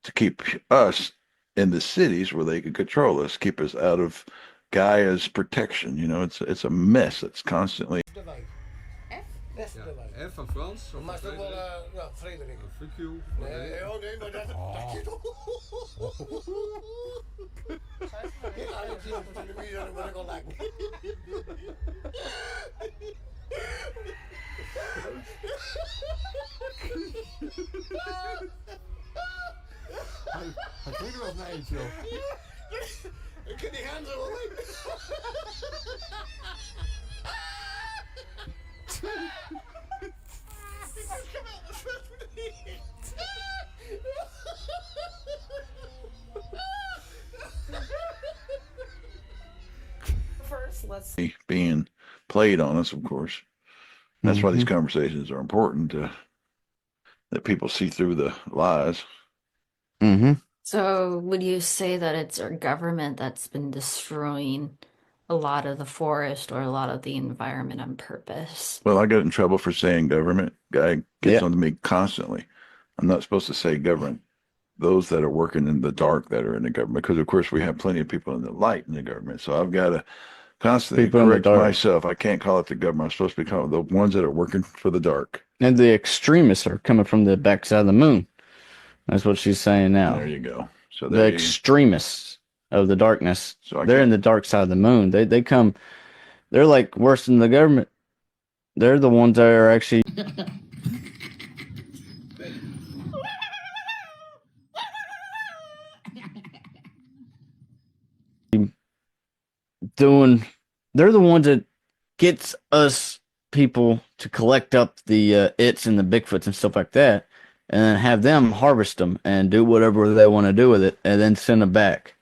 to keep us in the cities where they can control us, keep us out of Gaia's protection. It's a mess that's constantly. F van Frans. Maar toch wel, ja, Frederik. Fuck you. Nee, oh nee, maar dat je toch. Ja, ik zie op de televisie, dat moet ik al lijken. Hij klinkt wel naar eentje, joh. Ik kan die gaan zo wel. First, let's Being played on us, of course. That's why these conversations are important that people see through the lies. So would you say that it's our government that's been destroying a lot of the forest or a lot of the environment on purpose? Well, I got in trouble for saying government. Guy gets on to me constantly. I'm not supposed to say government. Those that are working in the dark that are in the government, because of course we have plenty of people in the light in the government. So I've got to constantly correct myself. I can't call it the government. I'm supposed to be calling the ones that are working for the dark. And the extremists are coming from the backside of the moon. That's what she's saying now. There you go. So the extremists of the darkness, they're in the dark side of the moon. They come, they're like worse than the government. They're the ones that are actually they're the ones that gets us people to collect up the its and the Bigfoots and stuff like that, and then have them harvest them and do whatever they want to do with it, and then send them back.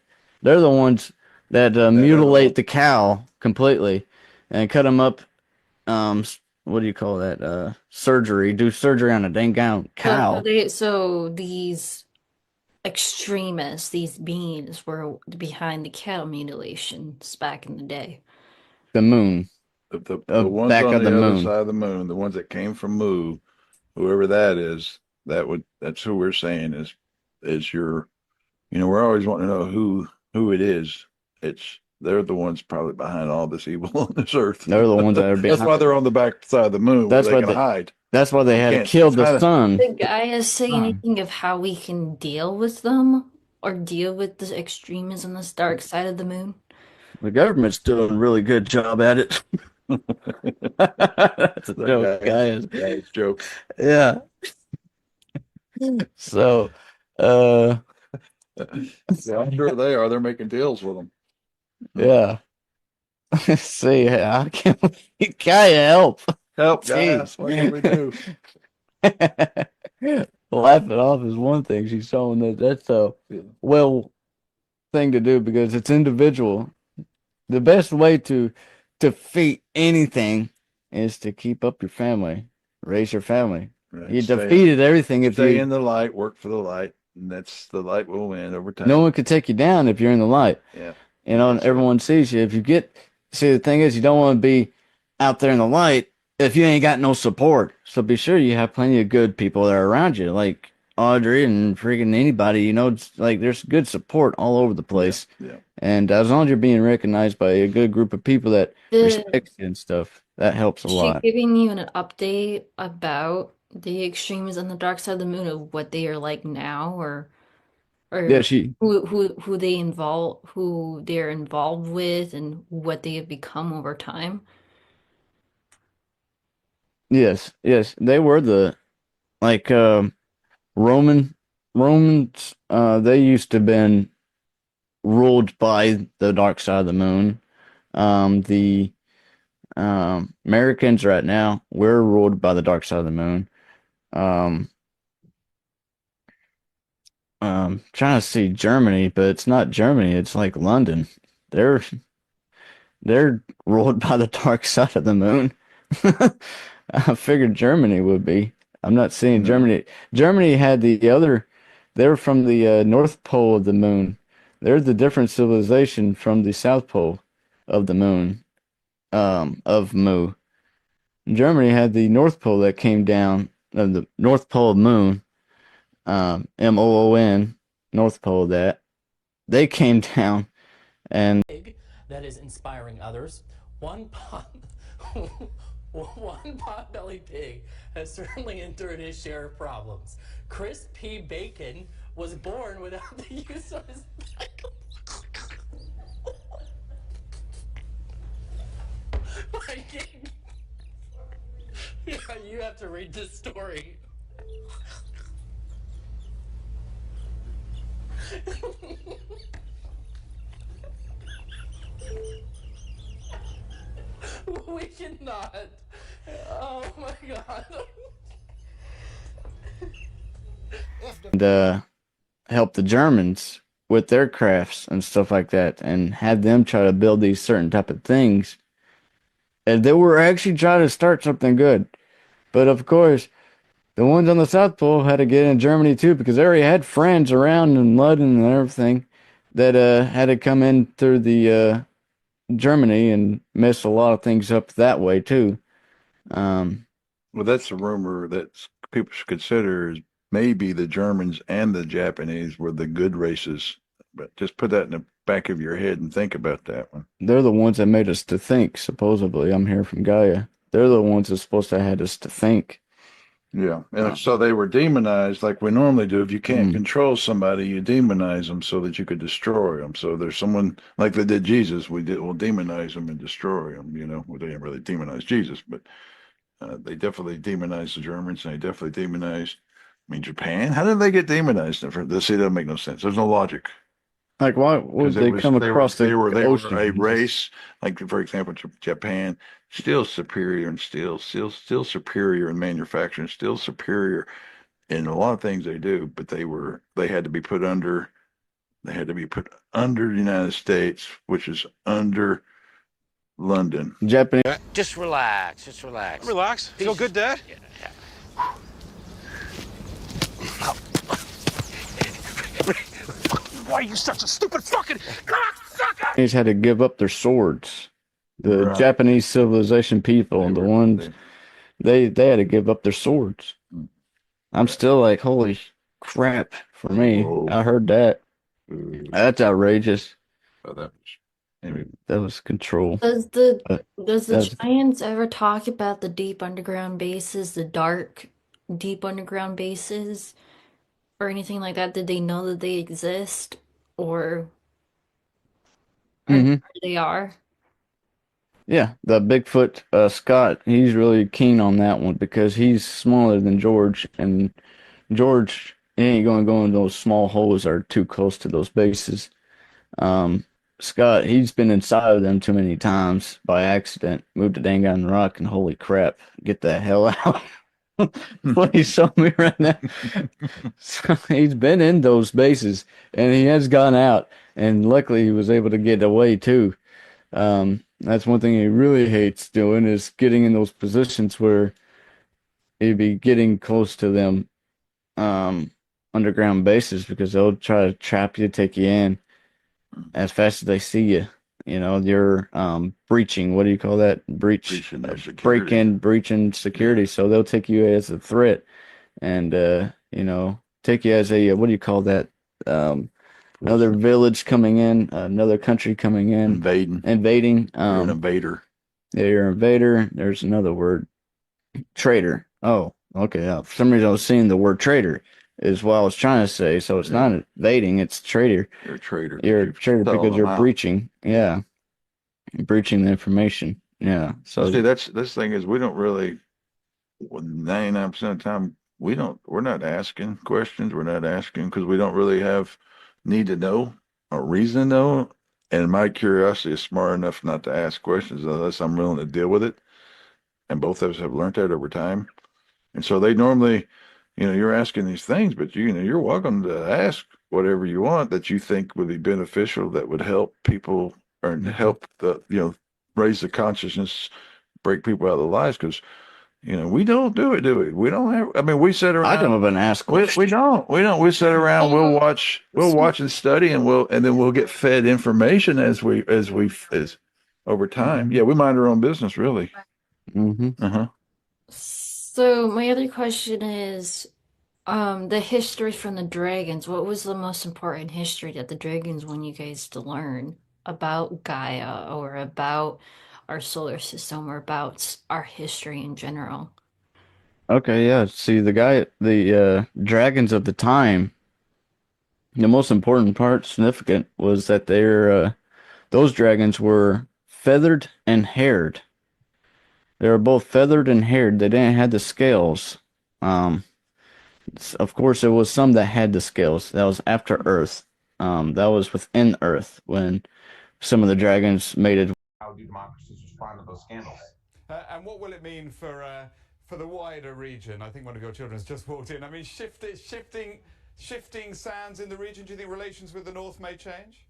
They're the ones that mutilate the cow completely and cut them up. What do you call that? Surgery. Do surgery on a dang cow. So these extremists, these beings, were behind the cattle mutilations back in the day. The moon. The ones back on the other side of the moon, the ones that came from Mu, whoever that is, that's who we're saying is your, we're always wanting to know who it is. They're the ones probably behind all this evil on this earth. They're the ones that are behind. That's why they're on the back side of the moon. That's where they can hide. That's why they had to kill the sun. Did Gaia say anything of how we can deal with them or deal with the extremism on this dark side of the moon? The government's doing a really good job at it. That's a joke, Guy's joke. Yeah. So, yeah, I'm sure they are. They're making deals with them. Yeah. See, I can't. Gaia, help! Gaia. What can we do? Laughing off is one thing. She's showing that that's a well thing to do because it's individual. The best way to defeat anything is to keep up your family, raise your family. Right. You defeated everything if you stay in the light, work for the light, and that's the light will win over time. No one could take you down if you're in the light. Yeah. Everyone sees you. If you the thing is, you don't want to be out there in the light if you ain't got no support. So be sure you have plenty of good people that are around you, like Audrey and freaking anybody. There's good support all over the place. Yeah. And as long as you're being recognized by a good group of people that respect you and stuff, that helps a lot. She giving you an update about the extremes on the dark side of the moon of what they are like now, or or Yeah, she. who they're involved with and what they have become over time? Yes, yes, they were the like Roman Romans. They used to been ruled by the dark side of the moon. The Americans right now, we're ruled by the dark side of the moon. Um, Trying to see Germany, but it's not Germany. It's like London. They're they're ruled by the dark side of the moon. I figured Germany would be. I'm not seeing Germany. Germany had the other. They're from the North Pole of the moon. They're the different civilization from the South Pole of the moon. Of Mu. Germany had the North Pole that came down. The North Pole of Moon. Moon. North Pole of that. They came down and that is inspiring others. One pot, one pot-bellied pig has certainly endured his share of problems. Chris P. Bacon was born without the use of his back. Yeah, you have to read this story. We cannot. Oh my god. and help the Germans with their crafts and stuff like that, and had them try to build these certain type of things. And they were actually trying to start something good, but of course, the ones on the South Pole had to get in Germany too because they already had friends around in London and everything that had to come in through the Germany and mess a lot of things up that way too. Well, that's a rumor that people should consider is maybe the Germans and the Japanese were the good races. But just put that in the back of your head and think about that one. They're the ones that made us to think, supposedly. I'm here from Gaia. They're the ones that supposed to had us to think. Yeah. And so they were demonized like we normally do. If you can't control somebody, you demonize them so that you could destroy them. So there's someone like they did Jesus. We'll demonize them and destroy them. You know, well, they didn't really demonize Jesus, but they definitely demonized the Germans, and they definitely demonized, I mean, Japan. How did they get demonized? This doesn't make no sense. There's no logic. Like, why would they come across the ocean? They were a race, like for example, Japan, still superior and still superior in manufacturing, still superior in a lot of things they do, but they had to be put under the United States, which is under London. Japanese. Just relax. Just relax. Relax. Feel good, Dad? Yeah. Why are you such a stupid fucking cocksucker? Japanese had to give up their swords. The Japanese civilization people, the ones they had to give up their swords. I'm still like, holy crap for me. Whoa. I heard that. That's outrageous. Oh, that was control. Does the Giants ever talk about the deep underground bases, the dark deep underground bases, or anything like that? Did they know that they exist, or they are? Yeah, the Bigfoot Scott, he's really keen on that one because he's smaller than George, and George ain't going to go in those small holes that are too close to those bases. Scott, he's been inside of them too many times by accident, moved a dang on rock, and holy crap, get the hell out. What he showed me right now. So he's been in those bases, and he has gone out, and luckily he was able to get away too. That's one thing he really hates doing is getting in those positions where he'd be getting close to them underground bases because they'll try to trap you, take you in as fast as they see you. You know, you're breaching. What do you call that? Breaching security. Yeah. So they'll take you as a threat, and you know, take you as a what do you call that? Another village coming in, another country coming in, invading. You're an invader. Yeah, you're an invader. There's another word, traitor. Oh, okay. For some reason, I was seeing the word traitor. is what I was trying to say. So it's not invading, it's traitor. You're a traitor. You're a traitor selling because them you're out. breaching. Yeah. Breaching the information. Yeah. So See, that's this thing is we don't really 99% of the time we're not asking questions. We're not asking because we don't really have need to know or reason to know. And my curiosity is smart enough not to ask questions unless I'm willing to deal with it. And both of us have learned that over time. And so they normally, you're asking these things, but you're welcome to ask whatever you want that you think would be beneficial, that would help people or help raise the consciousness, break people out of their lives. Because we don't do it, do we? We don't have. I mean, we sit around. I come up and ask questions. We don't. We don't. We sit around. We'll watch and study, and then we'll get fed information as over time. Yeah, we mind our own business, really. Mm-hmm. Uh-huh. So my other question is, the history from the dragons. What was the most important history that the dragons want you guys to learn about Gaia or about our solar system or about our history in general? Okay, yeah. See, the dragons of the time, the most important part, significant, was that those dragons were feathered and haired. They were both feathered and haired. They didn't have the scales. Um, of course, there was some that had the scales. That was after Earth. That was within Earth when some of the dragons mated. How do democracies respond to those scandals? And what will it mean for the wider region? I think one of your children has just walked in. I mean, shifting sands in the region. Do you think relations with the North may change?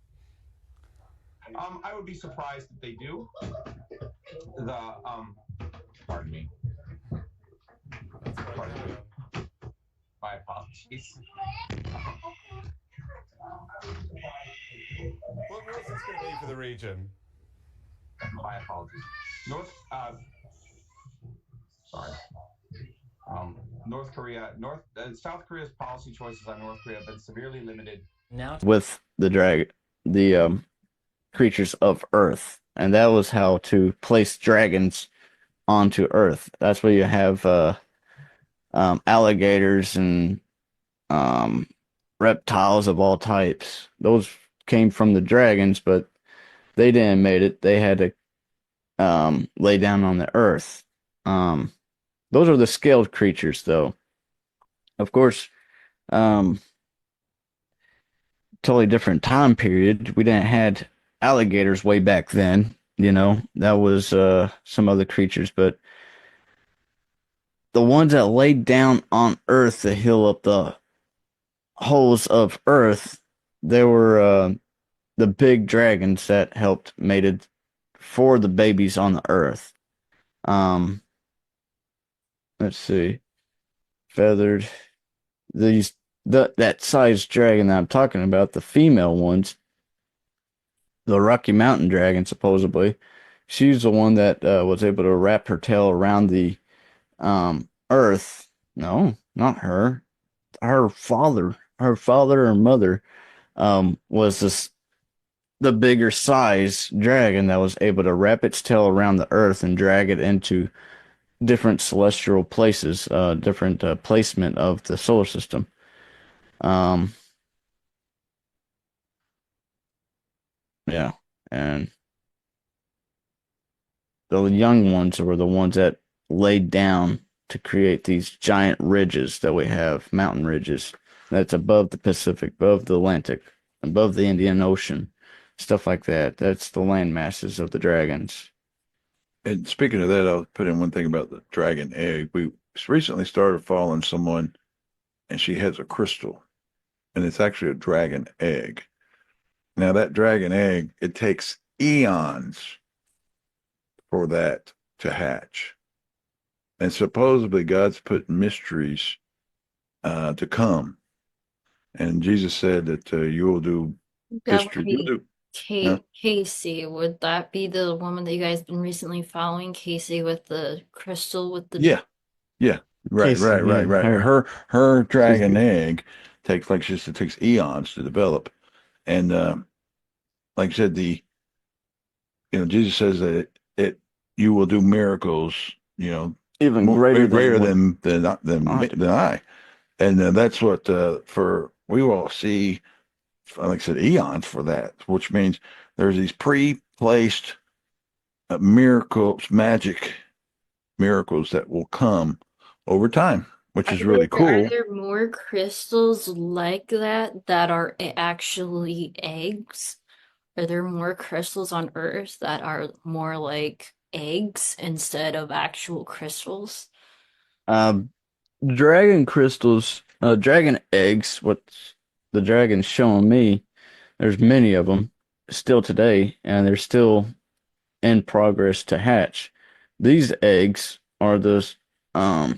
I would be surprised if they do. Pardon me. Pardon me. My apologies. What's this going to mean for the region? My apologies. South Korea's policy choices on North Korea have been severely limited. Now With the creatures of Earth, and that was how to place dragons onto Earth. That's where you have alligators and reptiles of all types. Those came from the dragons, but they didn't mate it. They had to lay down on the Earth. Those are the scaled creatures, though. Of course, totally different time period. We didn't had alligators way back then. That was some other creatures, but the ones that laid down on Earth to heal up the holes of Earth, they were the big dragons that helped mated for the babies on the Earth. Let's see, feathered. That size dragon that I'm talking about, the female ones, the Rocky Mountain dragon, supposedly, she's the one that was able to wrap her tail around the Earth. No, not her. Her father or mother, was the bigger size dragon that was able to wrap its tail around the Earth and drag it into different celestial places, different placement of the solar system. Yeah, and the young ones were the ones that laid down to create these giant ridges that we have, mountain ridges, that's above the Pacific, above the Atlantic, above the Indian Ocean, stuff like that. That's the land masses of the dragons. And speaking of that, I'll put in one thing about the dragon egg. We recently started following someone, and she has a crystal, and it's actually a dragon egg. Now, that dragon egg, it takes eons for that to hatch. And supposedly God's put mysteries to come. And Jesus said that you will do That history. would be Huh? Casey. Would that be the woman that you guys been recently following? Casey with the crystal with the Yeah. Right. Casey, yeah, Her dragon egg takes it takes eons to develop. And like I said, Jesus says that you will do miracles, even greater than I. And that's what for we will see, like I said, eons for that, which means there's these pre-placed miracles, magic miracles that will come over time, which is really Are cool. there more crystals like that that are actually eggs? Are there more crystals on Earth that are more like eggs instead of actual crystals? Um, dragon crystals, dragon eggs, what the dragon's showing me, there's many of them still today, and they're still in progress to hatch. These eggs are those, I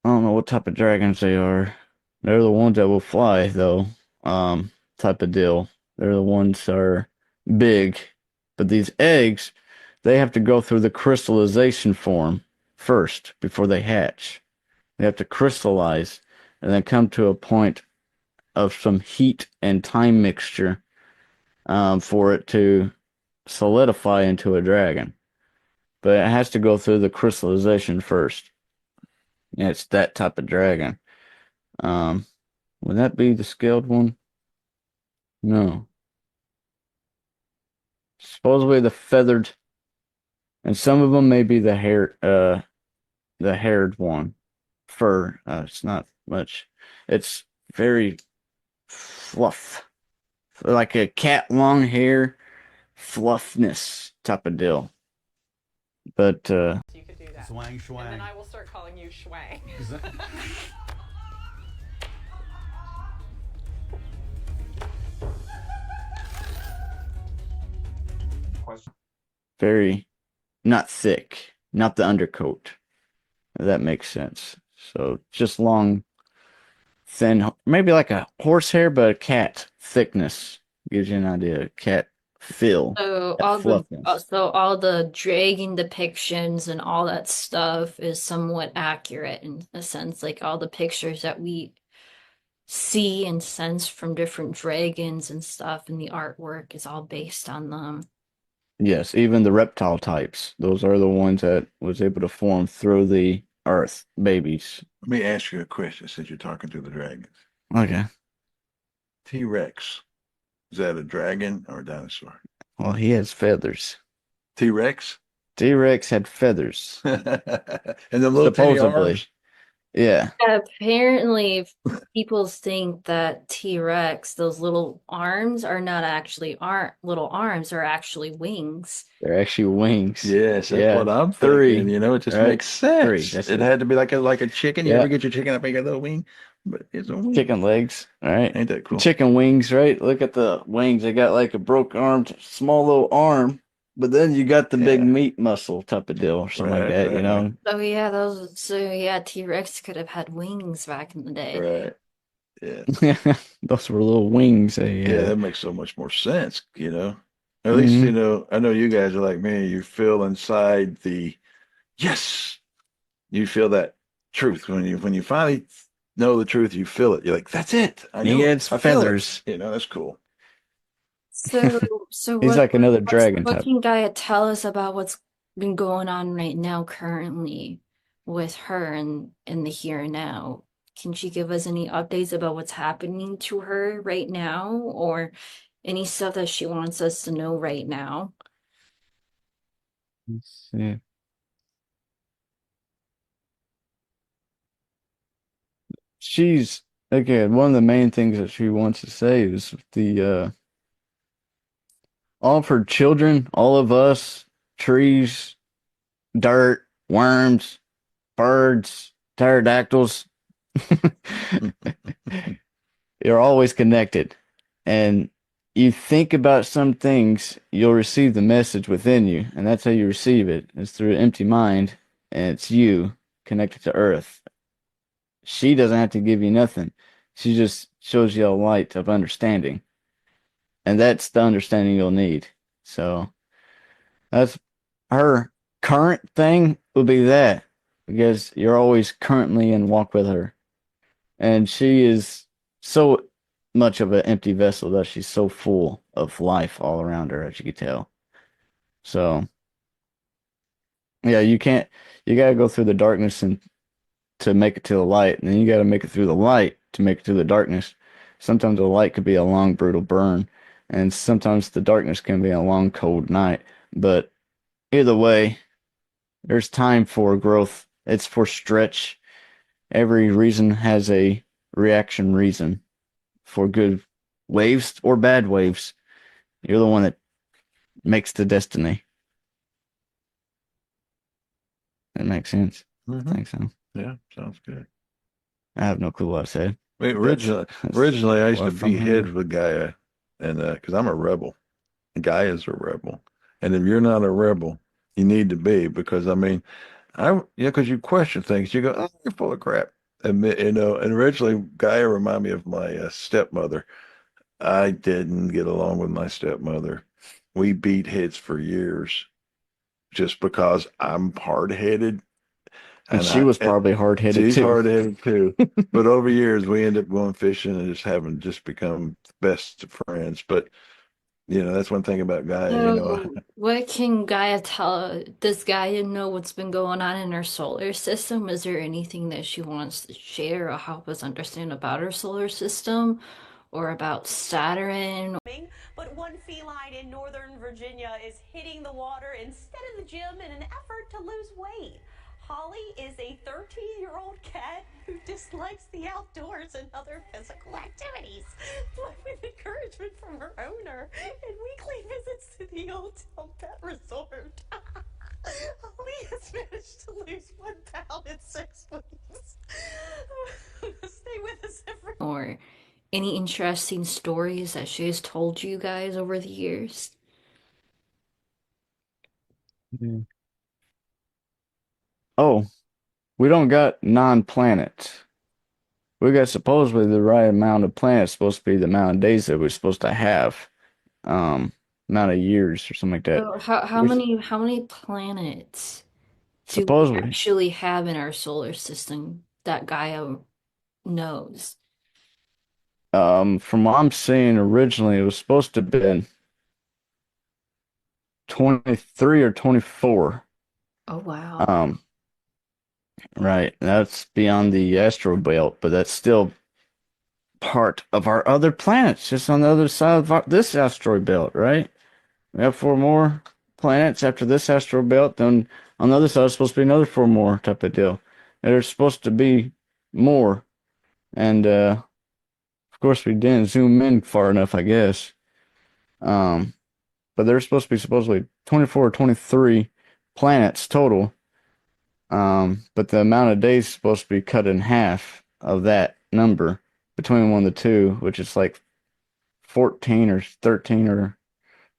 don't know what type of dragons they are. They're the ones that will fly, though, type of deal. They're the ones that are big. But these eggs, they have to go through the crystallization form first before they hatch. They have to crystallize and then come to a point of some heat and time mixture for it to solidify into a dragon. But it has to go through the crystallization first. And it's that type of dragon. Um, would that be the scaled one? No. Supposedly the feathered, and some of them may be the haired one. Fur. It's not much. It's very fluff, like a cat long hair, fluffness type of deal. But You could do that. Swang, swang. And then I will start calling you Schwang. very not thick, not the undercoat. If that makes sense. So just long, thin, maybe like a horsehair, but a cat thickness gives you an idea. Cat feel, So cat fluffness. all the dragon depictions and all that stuff is somewhat accurate in a sense. Like all the pictures that we see and sense from different dragons and stuff, and the artwork is all based on them. Yes, even the reptile types. Those are the ones that was able to form through the earth, babies. Let me ask you a question since you're talking to the dragons. Okay. T-Rex, is that a dragon or a dinosaur? Well, he has feathers. T-Rex? T-Rex had feathers. And the little tiny Supposedly. arms? Yeah. Apparently, people think that T-Rex, those little arms, are not actually aren't little arms, are actually wings. They're actually wings. Yes, that's Yeah. what I'm Three. thinking. You know, it just Right? makes sense. That's It it. had to be like a chicken. You Yeah. ever get your chicken up and get a little wing? But it's a wing. Chicken legs, right? Ain't that cool? Chicken wings, right? Look at the wings. They got like a broke armed, small little arm, but then you got the big meat muscle type of deal or something like Right, that, you right, know? Oh yeah, T-Rex could have had wings back in the day. Right. Yeah. Those were little wings. Yeah, that makes so much more sense, you know. At Mm-hmm. least, you know, I know you guys are like me. You feel inside the yes. You feel that truth when you finally know the truth. You feel it. You're like, that's it. I He know it. has I feel it." feathers. You know, that's cool. So He's like another dragon what type. can Gaia tell us about what's been going on right now currently with her and in the here and now? Can she give us any updates about what's happening to her right now or any stuff that she wants us to know right now? Let's see. She's again one of the main things that she wants to say is the all of her children, all of us, trees, dirt, worms, birds, pterodactyls, you're always connected. And you think about some things, you'll receive the message within you, and that's how you receive it. It's through an empty mind, and it's you connected to Earth. She doesn't have to give you nothing. She just shows you a light of understanding. And that's the understanding you'll need. So that's her current thing will be that. Because you're always currently in walk with her. And she is so much of an empty vessel that she's so full of life all around her, as you can tell. So yeah, you gotta go through the darkness and to make it to the light, and then you got to make it through the light to make it to the darkness. Sometimes the light could be a long, brutal burn, and sometimes the darkness can be a long, cold night. But either way, there's time for growth. It's for stretch. Every reason has a reaction reason for good waves or bad waves. You're the one that makes the destiny. That makes sense. I think so. Yeah, sounds good. I have no clue what I said. Wait, originally I used to be head with Gaia, and because I'm a rebel, Gaia's a rebel, and if you're not a rebel, you need to be, because I mean, because you question things, you go, oh, you're full of crap, and and originally Gaia reminded me of my stepmother. I didn't get along with my stepmother. We beat heads for years, just because I'm hard headed. And she was probably hard-headed She's too. hard-headed too. But over years, we end up going fishing and just become best of friends. But that's one thing about Gaia. So, what can Gaia tell? Does Gaia know what's been going on in her solar system? Is there anything that she wants to share or help us understand about her solar system or about Saturn? But one feline in Northern Virginia is hitting the water instead of the gym in an effort to lose weight. Holly is a 13-year-old cat who dislikes the outdoors and other physical activities. But with encouragement from her owner and weekly visits to the Old Town Pet Resort, Holly has managed to lose 1 pound in 6 weeks. Stay with us, everyone. Or any interesting stories that she has told you guys over the years? Oh, we don't got non-planets. We got supposedly the right amount of planets supposed to be the amount of days that we're supposed to have. Amount of years or something like that. So how many planets do we Supposedly. actually have in our solar system that Gaia knows? From what I'm seeing originally, it was supposed to have been 23 or 24. Oh wow. Right. That's beyond the asteroid belt, but that's still part of our other planets, just on the other side of this asteroid belt, right? We have 4 more planets after this asteroid belt, then on the other side, it's supposed to be another 4 more type of deal. And there's supposed to be more. And of course, we didn't zoom in far enough, I guess. But there's supposed to be supposedly 24 or 23 planets total. But the amount of days is supposed to be cut in half of that number between one of the two, which is like 14 or 13 or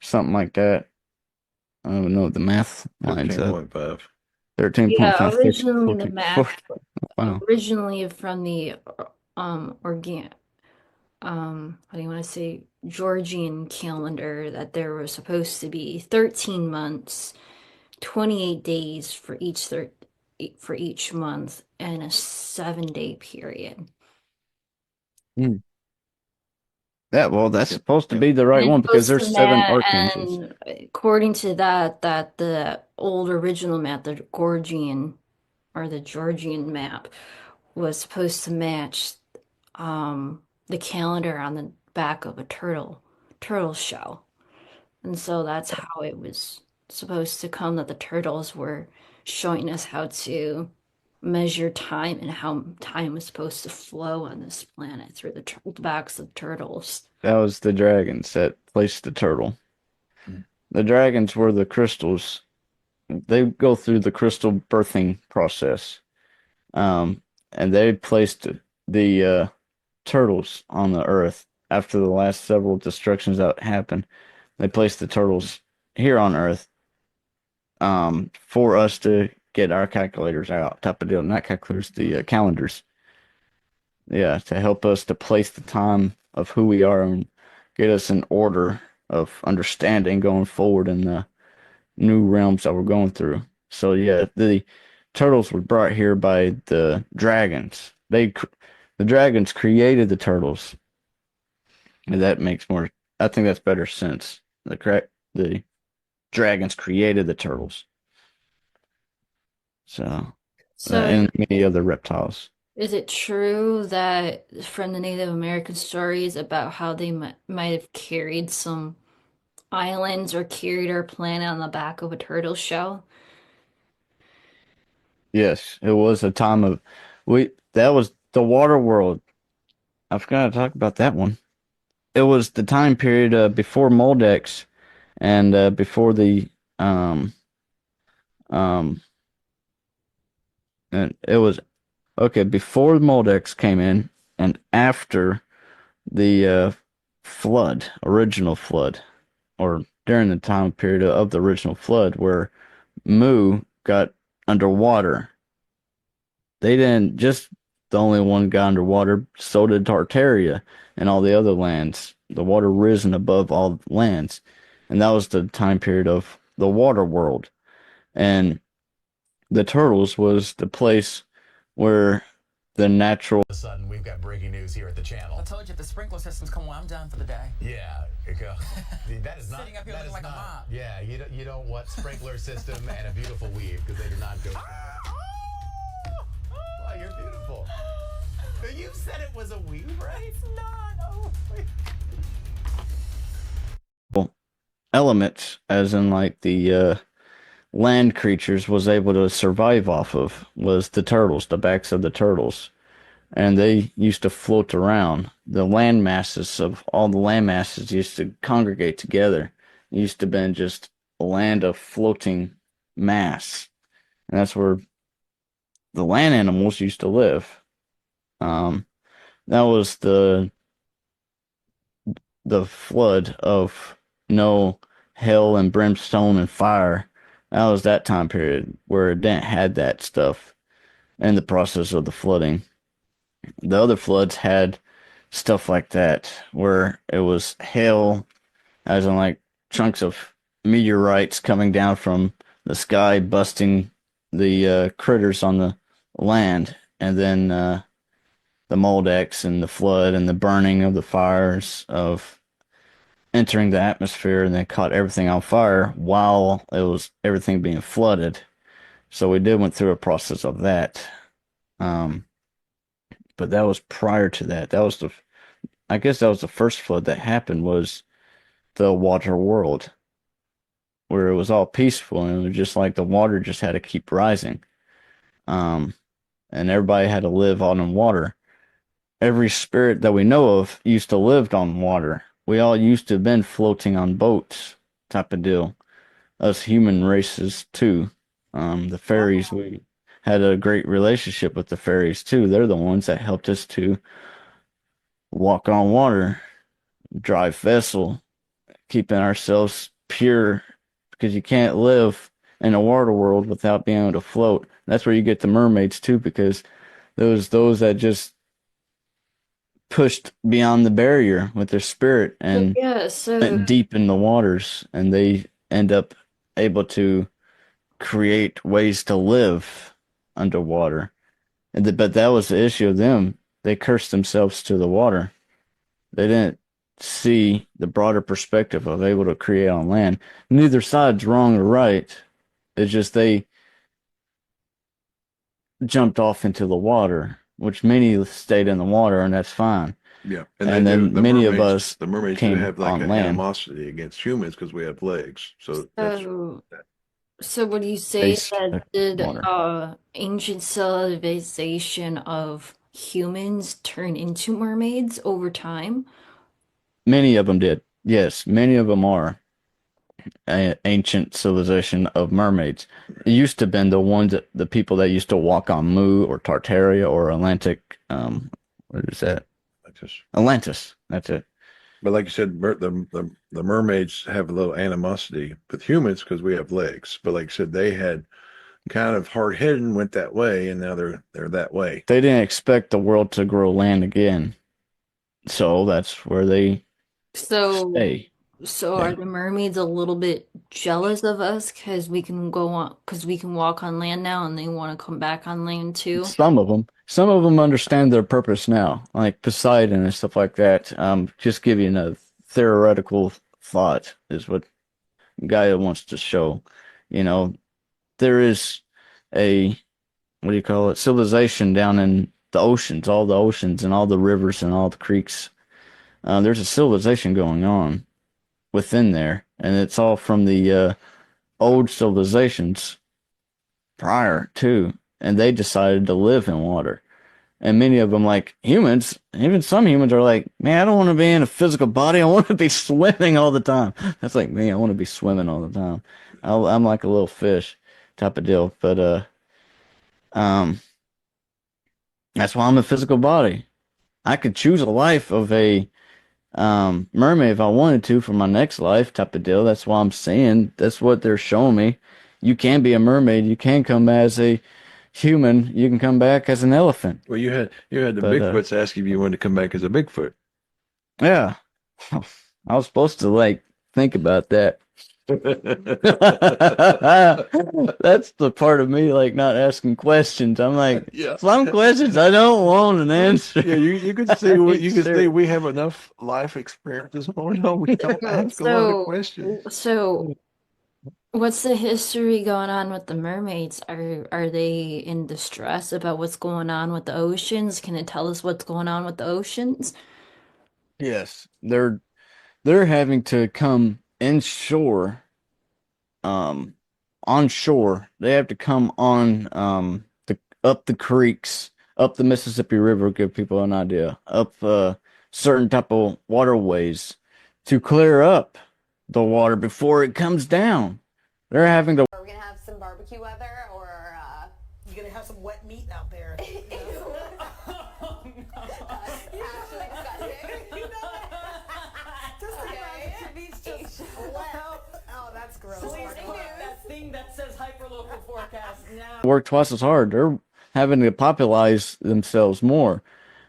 something like that. I don't even know what the math lines up. 13.5. 13.5. Yeah, originally the 14, math, 14. Wow. originally from the how do you want to say, Georgian calendar, that there was supposed to be 13 months, 28 days for each month, and a 7-day period. Yeah, well, that's supposed to be the right And one it because goes there's to 7 math, archangels. and according to that the old original map, the Georgian or the Georgian map, was supposed to match the calendar on the back of a turtle shell. And so that's how it was supposed to come, that the turtles were showing us how to measure time and how time was supposed to flow on this planet through the backs of turtles. That was the dragons that placed the turtle. The dragons were the crystals. They go through the crystal birthing process. And they placed the turtles on the Earth after the last several destructions that happened. They placed the turtles here on Earth for us to get our calculators out, type of deal. Not calculators, the calendars. Yeah, to help us to place the time of who we are and get us an order of understanding going forward in the new realms that we're going through. So yeah, the turtles were brought here by the dragons. The dragons created the turtles. And that makes more, I think that's better sense. The dragons created the turtles. So So and many other reptiles. is it true that from the Native American stories about how they might have carried some islands or carried our planet on the back of a turtle shell? Yes, it was a time of we that was the water world. I forgot to talk about that one. It was the time period before Moldex and before the um um and it was okay before Moldex came in and after the flood, original flood, or during the time period of the original flood where Mu got underwater. They didn't just the only one got underwater, so did Tartaria and all the other lands. The water risen above all lands. And that was the time period of the water world. And the turtles was the place where the natural All of a sudden, we've got breaking news here at the channel. I told you if the sprinkler system's come on, I'm done for the day. Yeah, go. That is not. Sitting up here that looking is like a not- mop. Yeah, you don't want sprinkler system and a beautiful weave because they do not go. Wow, you're beautiful. You said it was a weave, right? It's not. Oh, wait. elements, as in like the land creatures was able to survive off of was the turtles, the backs of the turtles. And they used to float around. The land masses of all the land masses used to congregate together. It used to have been just a land of floating mass. And that's where the land animals used to live. That was the flood of no hell and brimstone and fire. That was that time period where it didn't had that stuff in the process of the flooding. The other floods had stuff like that where it was hail, as in like chunks of meteorites coming down from the sky, busting the critters on the land, and then the Moldex and the flood and the burning of the fires of entering the atmosphere and then caught everything on fire while it was everything being flooded. So we did went through a process of that. But that was prior to that. I guess that was the first flood that happened was the water world, where it was all peaceful and it was just like the water just had to keep rising. And everybody had to live on water. Every spirit that we know of used to live on water. We all used to have been floating on boats, type of deal. Us human races too. The fairies, we had a great relationship with the fairies too. They're the ones that helped us to walk on water, drive vessel, keeping ourselves pure, because you can't live in a water world without being able to float. That's where you get the mermaids too, because those that just pushed beyond the barrier with their spirit and went deep in the waters, and they end up able to create ways to live underwater. But that was the issue of them. They cursed themselves to the water. They didn't see the broader perspective of able to create on land. Neither side's wrong or right. It's just they jumped off into the water, which many stayed in the water, and that's fine. Yeah, And then many of us the mermaids came have like on an land. animosity against humans because we have legs. So that's So would you say Based that did water. ancient civilization of humans turn into mermaids over time? Many of them did. Yes, many of them are ancient civilization of mermaids. It used to have been the people that used to walk on Mu or Tartaria or Atlantic. What is that? Atlantis. That's it. But like you said, the mermaids have a little animosity with humans because we have legs. But like I said, they had kind of hard headed and went that way, and now they're that way. They didn't expect the world to grow land again, so that's where they stay. So are the mermaids a little bit jealous of us because we can walk on land now and they want to come back on land too? Some of them understand their purpose now, like Poseidon and stuff like that. Just giving a theoretical thought is what Gaia wants to show. You know, there is a what do you call it? Civilization down in the oceans, all the oceans and all the rivers and all the creeks. There's a civilization going on within there, and it's all from the old civilizations prior to, and they decided to live in water. And many of them, like humans, even some humans are like, man, I don't want to be in a physical body. I want to be swimming all the time. That's like me. I want to be swimming all the time. I'm like a little fish type of deal. But um, that's why I'm a physical body. I could choose a life of a mermaid if I wanted to for my next life type of deal. That's why I'm saying that's what they're showing me. You can be a mermaid. You can come as a human. You can come back as an elephant. Well, you had the But, Bigfoots ask if you wanted to come back as a Bigfoot. Yeah. I was supposed to like think about that. That's the part of me like not asking questions. I'm like, Yeah. some questions I don't want an answer. Yeah, you can see we have enough life experiences going on. We don't ask a lot of questions. So what's the history going on with the mermaids? Are they in distress about what's going on with the oceans? Can it tell us what's going on with the oceans? Yes, they're having to come inshore, um, on shore. They have to come on the up the creeks, up the Mississippi River, give people an idea, up certain type of waterways to clear up the water before it comes down. They're having to. Are we gonna have some barbecue weather, or You gonna have some wet meat out there? actually disgusting? Just think meat's just wet. Oh, that's gross. Please put that thing that says hyperlocal forecast now. Work twice as hard. They're having to popularize themselves more.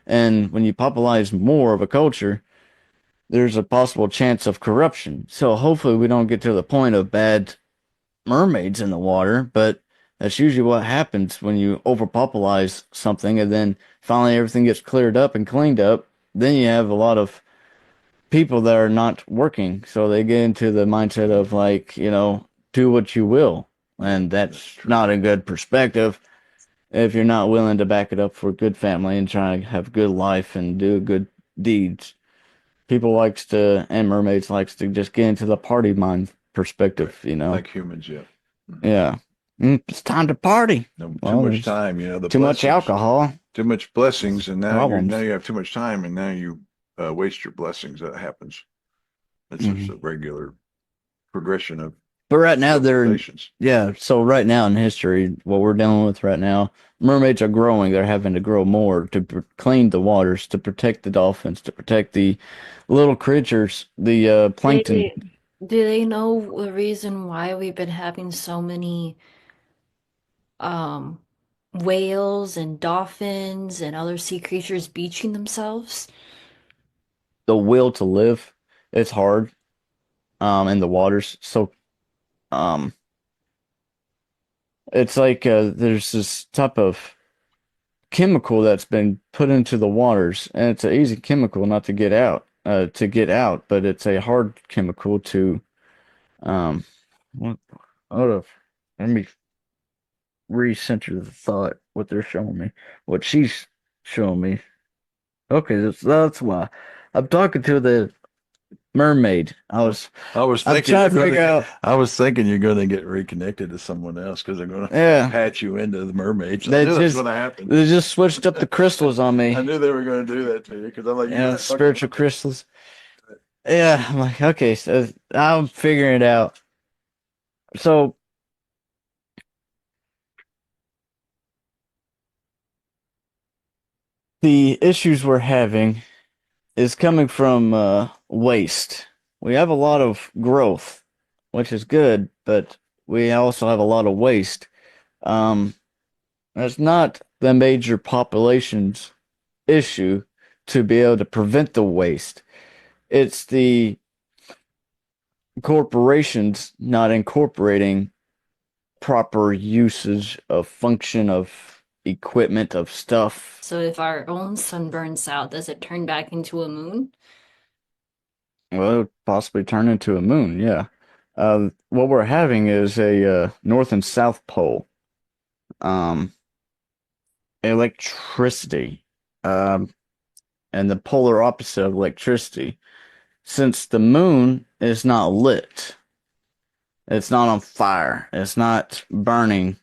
And when you popularize more of a culture, there's a possible chance of corruption. So hopefully we don't get to the point of bad mermaids in the water, but that's usually what happens when you overpopularize something and then finally everything gets cleared up and cleaned up. Then you have a lot of people that are not working. So they get into the mindset of like, do what you will. And that's not a good perspective if you're not willing to back it up for a good family and try to have a good life and do good deeds. People likes to, and mermaids likes to just get into the party mind perspective, Like humans, yeah. Yeah. It's time to party. No, Well, too much there's time, the too much blessings. alcohol. Too much blessings, and Problems. now you have too much time, and now you waste your blessings. That happens. It's just a regular progression of. But right now civilizations. so right now in history, what we're dealing with right now, mermaids are growing. They're having to grow more to clean the waters, to protect the dolphins, to protect the little creatures, the plankton. Do they know the reason why we've been having so many um whales and dolphins and other sea creatures beaching themselves? The will to live, it's hard, in the waters. So, um, it's like there's this type of chemical that's been put into the waters, and it's an easy chemical not to get out, but it's a hard chemical to, um, what, hold up, let me recenter the thought, what they're showing me, what she's showing me. Okay, that's why. I'm talking to the mermaid. I'm trying to figure out. I was thinking you're going to get reconnected to someone else because they're going to patch you into the mermaids. I knew that's going to happen. They just switched up the crystals on me. I knew they were going to do that to you because I'm like, spiritual crystals. Yeah, I'm like, okay, so I'm figuring it out. So the issues we're having is coming from waste. We have a lot of growth, which is good, but we also have a lot of waste. That's not the major population's issue to be able to prevent the waste. It's the corporations not incorporating proper usage of function of equipment of stuff. So if our own sun burns out, does it turn back into a moon? Well, it would possibly turn into a moon, yeah. What we're having is a north and south pole. electricity, um, and the polar opposite of electricity. Since the moon is not lit, it's not on fire, it's not burning,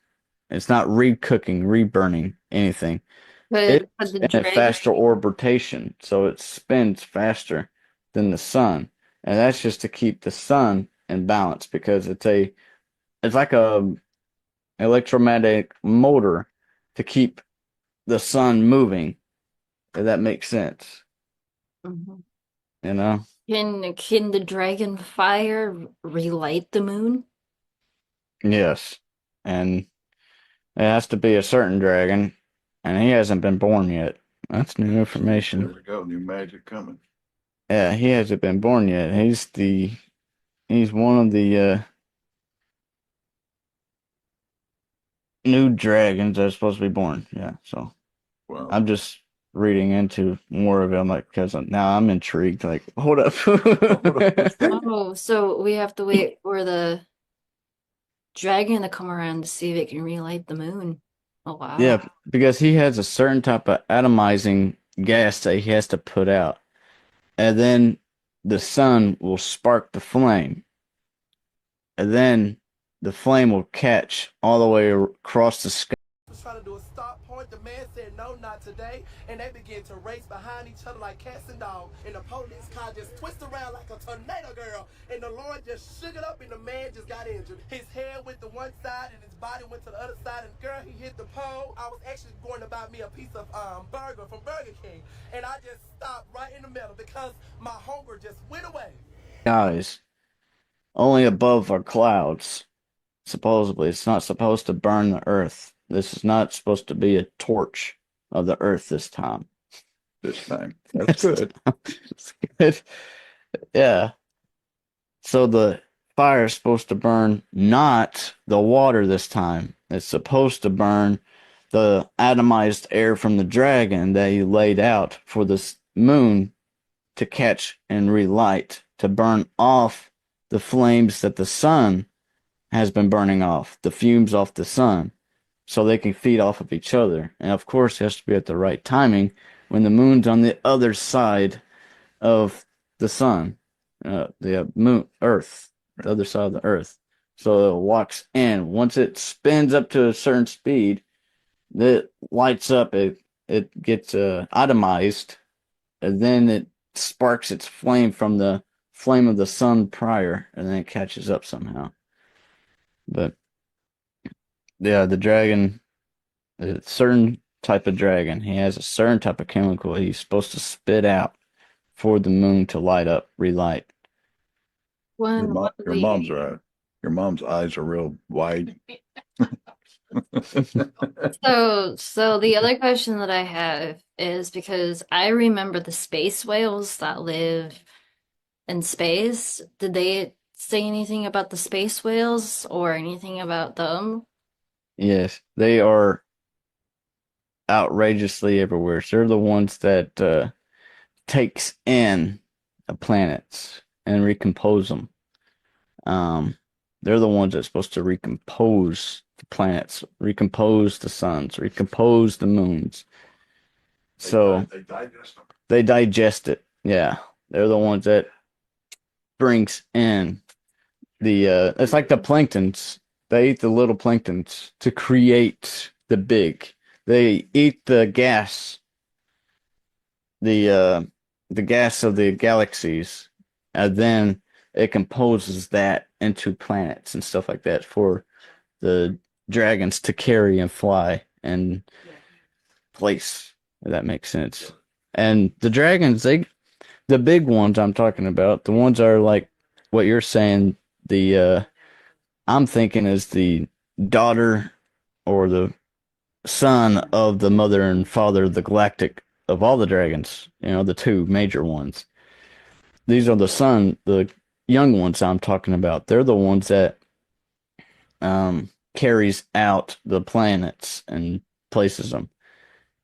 it's not re-cooking, re-burning anything. But It's the in a dragon. faster orbitation, so it spins faster than the sun, and that's just to keep the sun in balance because it's like a electromagnetic motor to keep the sun moving. If that makes sense, Mhm. you know? Can the dragon fire relight the moon? Yes, and it has to be a certain dragon, and he hasn't been born yet. That's new There information. we go. New magic coming. Yeah, he hasn't been born yet. He's one of the new dragons that's supposed to be born. Yeah, so Wow. I'm just reading into more of it. I'm like, because now I'm intrigued. Like, hold up. Oh, so we have to wait for the dragon to come around to see if it can relight the moon. Oh, wow. Yeah, because he has a certain type of atomizing gas that he has to put out, and then the sun will spark the flame, and then the flame will catch all the way across the sky. Was trying to do a stop point. The man said, no, not today. And they began to race behind each other like cats and dogs. And the police car just twisted around like a tornado, girl. And the Lord just shook it up and the man just got injured. His head went to one side and his body went to the other side. And girl, he hit the pole. I was actually going to buy me a piece of burger from Burger King. And I just stopped right in the middle because my hunger just went away. Guys, only above are clouds. Supposedly, it's not supposed to burn the earth. This is not supposed to be a torch of the earth this time. This time. That's good. It's good. Yeah. So the fire is supposed to burn not the water this time. It's supposed to burn the atomized air from the dragon that he laid out for this moon to catch and relight, to burn off the flames that the sun has been burning off, the fumes off the sun, so they can feed off of each other. And of course, it has to be at the right timing when the moon's on the other side of the sun, the moon, Earth, the other side of the Earth. So it walks in. Once it spins up to a certain speed, it lights up. It gets atomized, and then it sparks its flame from the flame of the sun prior, and then it catches up somehow. But yeah, the dragon, a certain type of dragon, he has a certain type of chemical he's supposed to spit out for the moon to light up, relight. When Your mom's right. Your mom's eyes are real wide. So the other question that I have is because I remember the space whales that live in space. Did they say anything about the space whales or anything about them? Yes, they are outrageously everywhere. So they're the ones that takes in the planets and recompose them. They're the ones that's supposed to recompose the planets, recompose the suns, recompose the moons. So They digest them. they digest it. Yeah, they're the ones that brings in the it's like the planktons. They eat the little planktons to create the big. They eat the gas of the galaxies, and then it composes that into planets and stuff like that for the dragons to carry and fly and place, if that makes sense. And the dragons, the big ones I'm talking about, the ones are like what you're saying, the I'm thinking is the daughter or the son of the mother and father of the galactic of all the dragons, the two major ones. These are the young ones I'm talking about. They're the ones that carries out the planets and places them.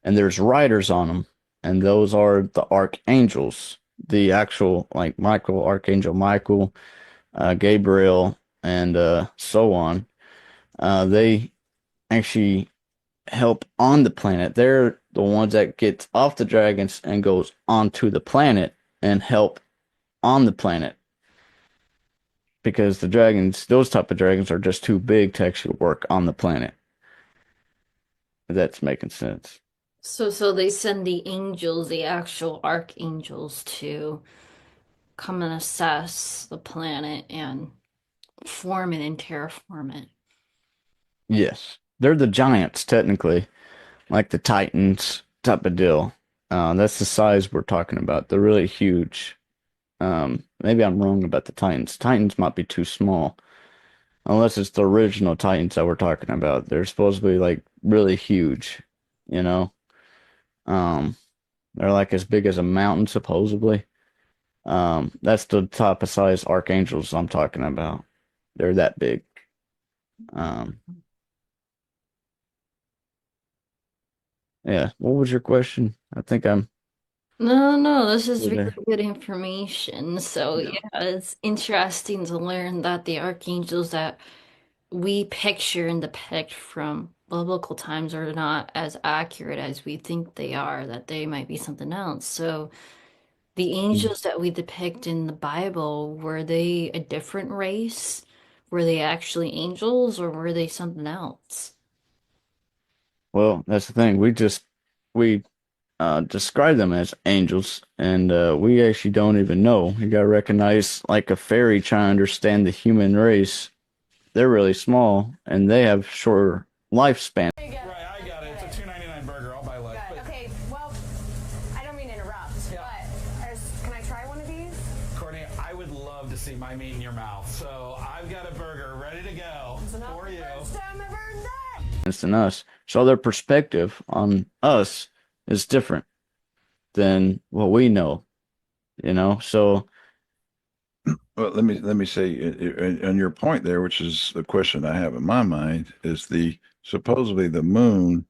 And there's riders on them, and those are the archangels, the actual like Michael, Archangel Michael, Gabriel, and so on. They actually help on the planet. They're the ones that get off the dragons and goes onto the planet and help on the planet. Because the dragons, those type of dragons are just too big to actually work on the planet. If that's making sense. So they send the angels, the actual archangels, to come and assess the planet and form it and terraform it. Yes. They're the giants, technically. Like the Titans type of deal. That's the size we're talking about. They're really huge. Maybe I'm wrong about the Titans. Titans might be too small. Unless it's the original Titans that we're talking about. They're supposed to be like really huge, you know? They're like as big as a mountain, supposedly. That's the type of size archangels I'm talking about. They're that big. Yeah. What was your question? I think I'm. No, this is Over really there. good information. So yeah, it's interesting to learn that the archangels that we picture and depict from biblical times are not as accurate as we think they are, that they might be something else. So the angels that we depict in the Bible, were they a different race? Were they actually angels or were they something else? Well, that's the thing. We describe them as angels, and we actually don't even know. You gotta recognize, like a fairy trying to understand the human race. They're really small, and they have shorter lifespan. Right, I got it. It's a $2.99 burger. I'll buy less. Okay, well, I don't mean to interrupt, but can I try one of these? Courtney, I would love to see my meat in your mouth. So I've got a burger ready to go for you. Than us. So their perspective on us is different than what we know, you know? So Well, let me say on your point there, which is the question I have in my mind, is the supposedly the moon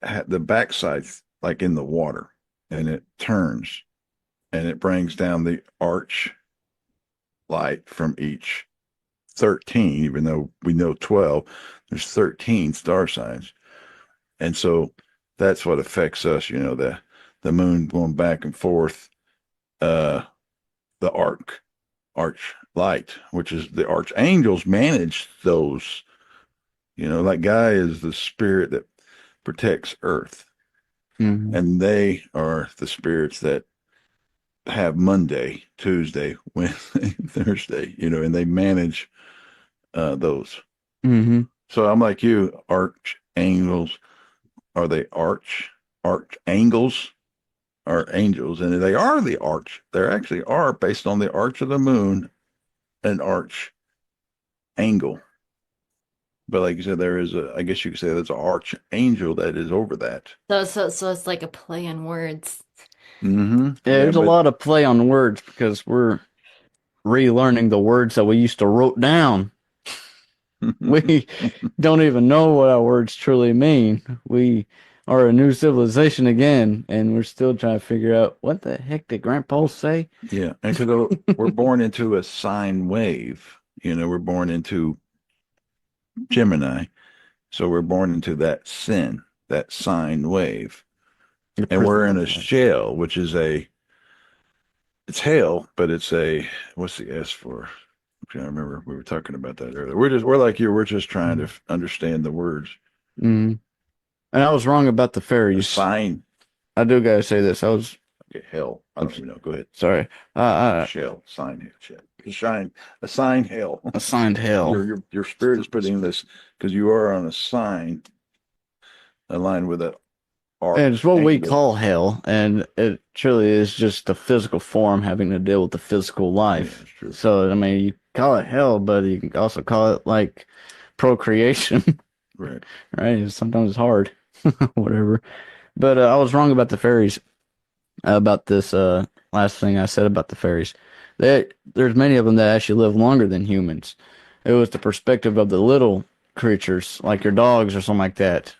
had the backside like in the water, and it turns and it brings down the arch light from each 13, even though we know 12, there's 13 star signs. And so that's what affects us, the moon going back and forth, the arch light, which is the archangels manage those. That guy is the spirit that protects Earth, and they are the spirits that have Monday, Tuesday, Wednesday, Thursday, and they manage those. So I'm like you, archangels. Are they archangels? Are angels, and they are the arch. They actually are based on the arch of the moon, an archangel. But like you said, there is I guess you could say there's an archangel that is over that. So it's like a play on words. Yeah, there's a lot of play on words because we're relearning the words that we used to wrote down. We don't even know what our words truly mean. We are a new civilization again, and we're still trying to figure out what the heck did Grandpa say? Yeah, and because we're born into a sine wave. We're born into Gemini, so we're born into that sine wave, and we're in a shell, which is it's hell, but it's what's the S for? I remember we were talking about that earlier. We're like you. We're just trying to understand the words. And I was wrong about the fairies. Sign. I do gotta say this. Hell. I don't even know. Go ahead. Sorry. Shell. Sign. Shine. Assign hell. Assigned hell. Your spirit is putting this because you are on a sign aligned with a. And it's what we call hell, and it truly is just the physical form having to deal with the physical life. Yeah, so, I mean, you call it hell, but you can also call it like procreation. Right. Right? Sometimes it's hard. Whatever. But I was wrong about the fairies. About this last thing I said about the fairies. There's many of them that actually live longer than humans. It was the perspective of the little creatures, like your dogs or something like that.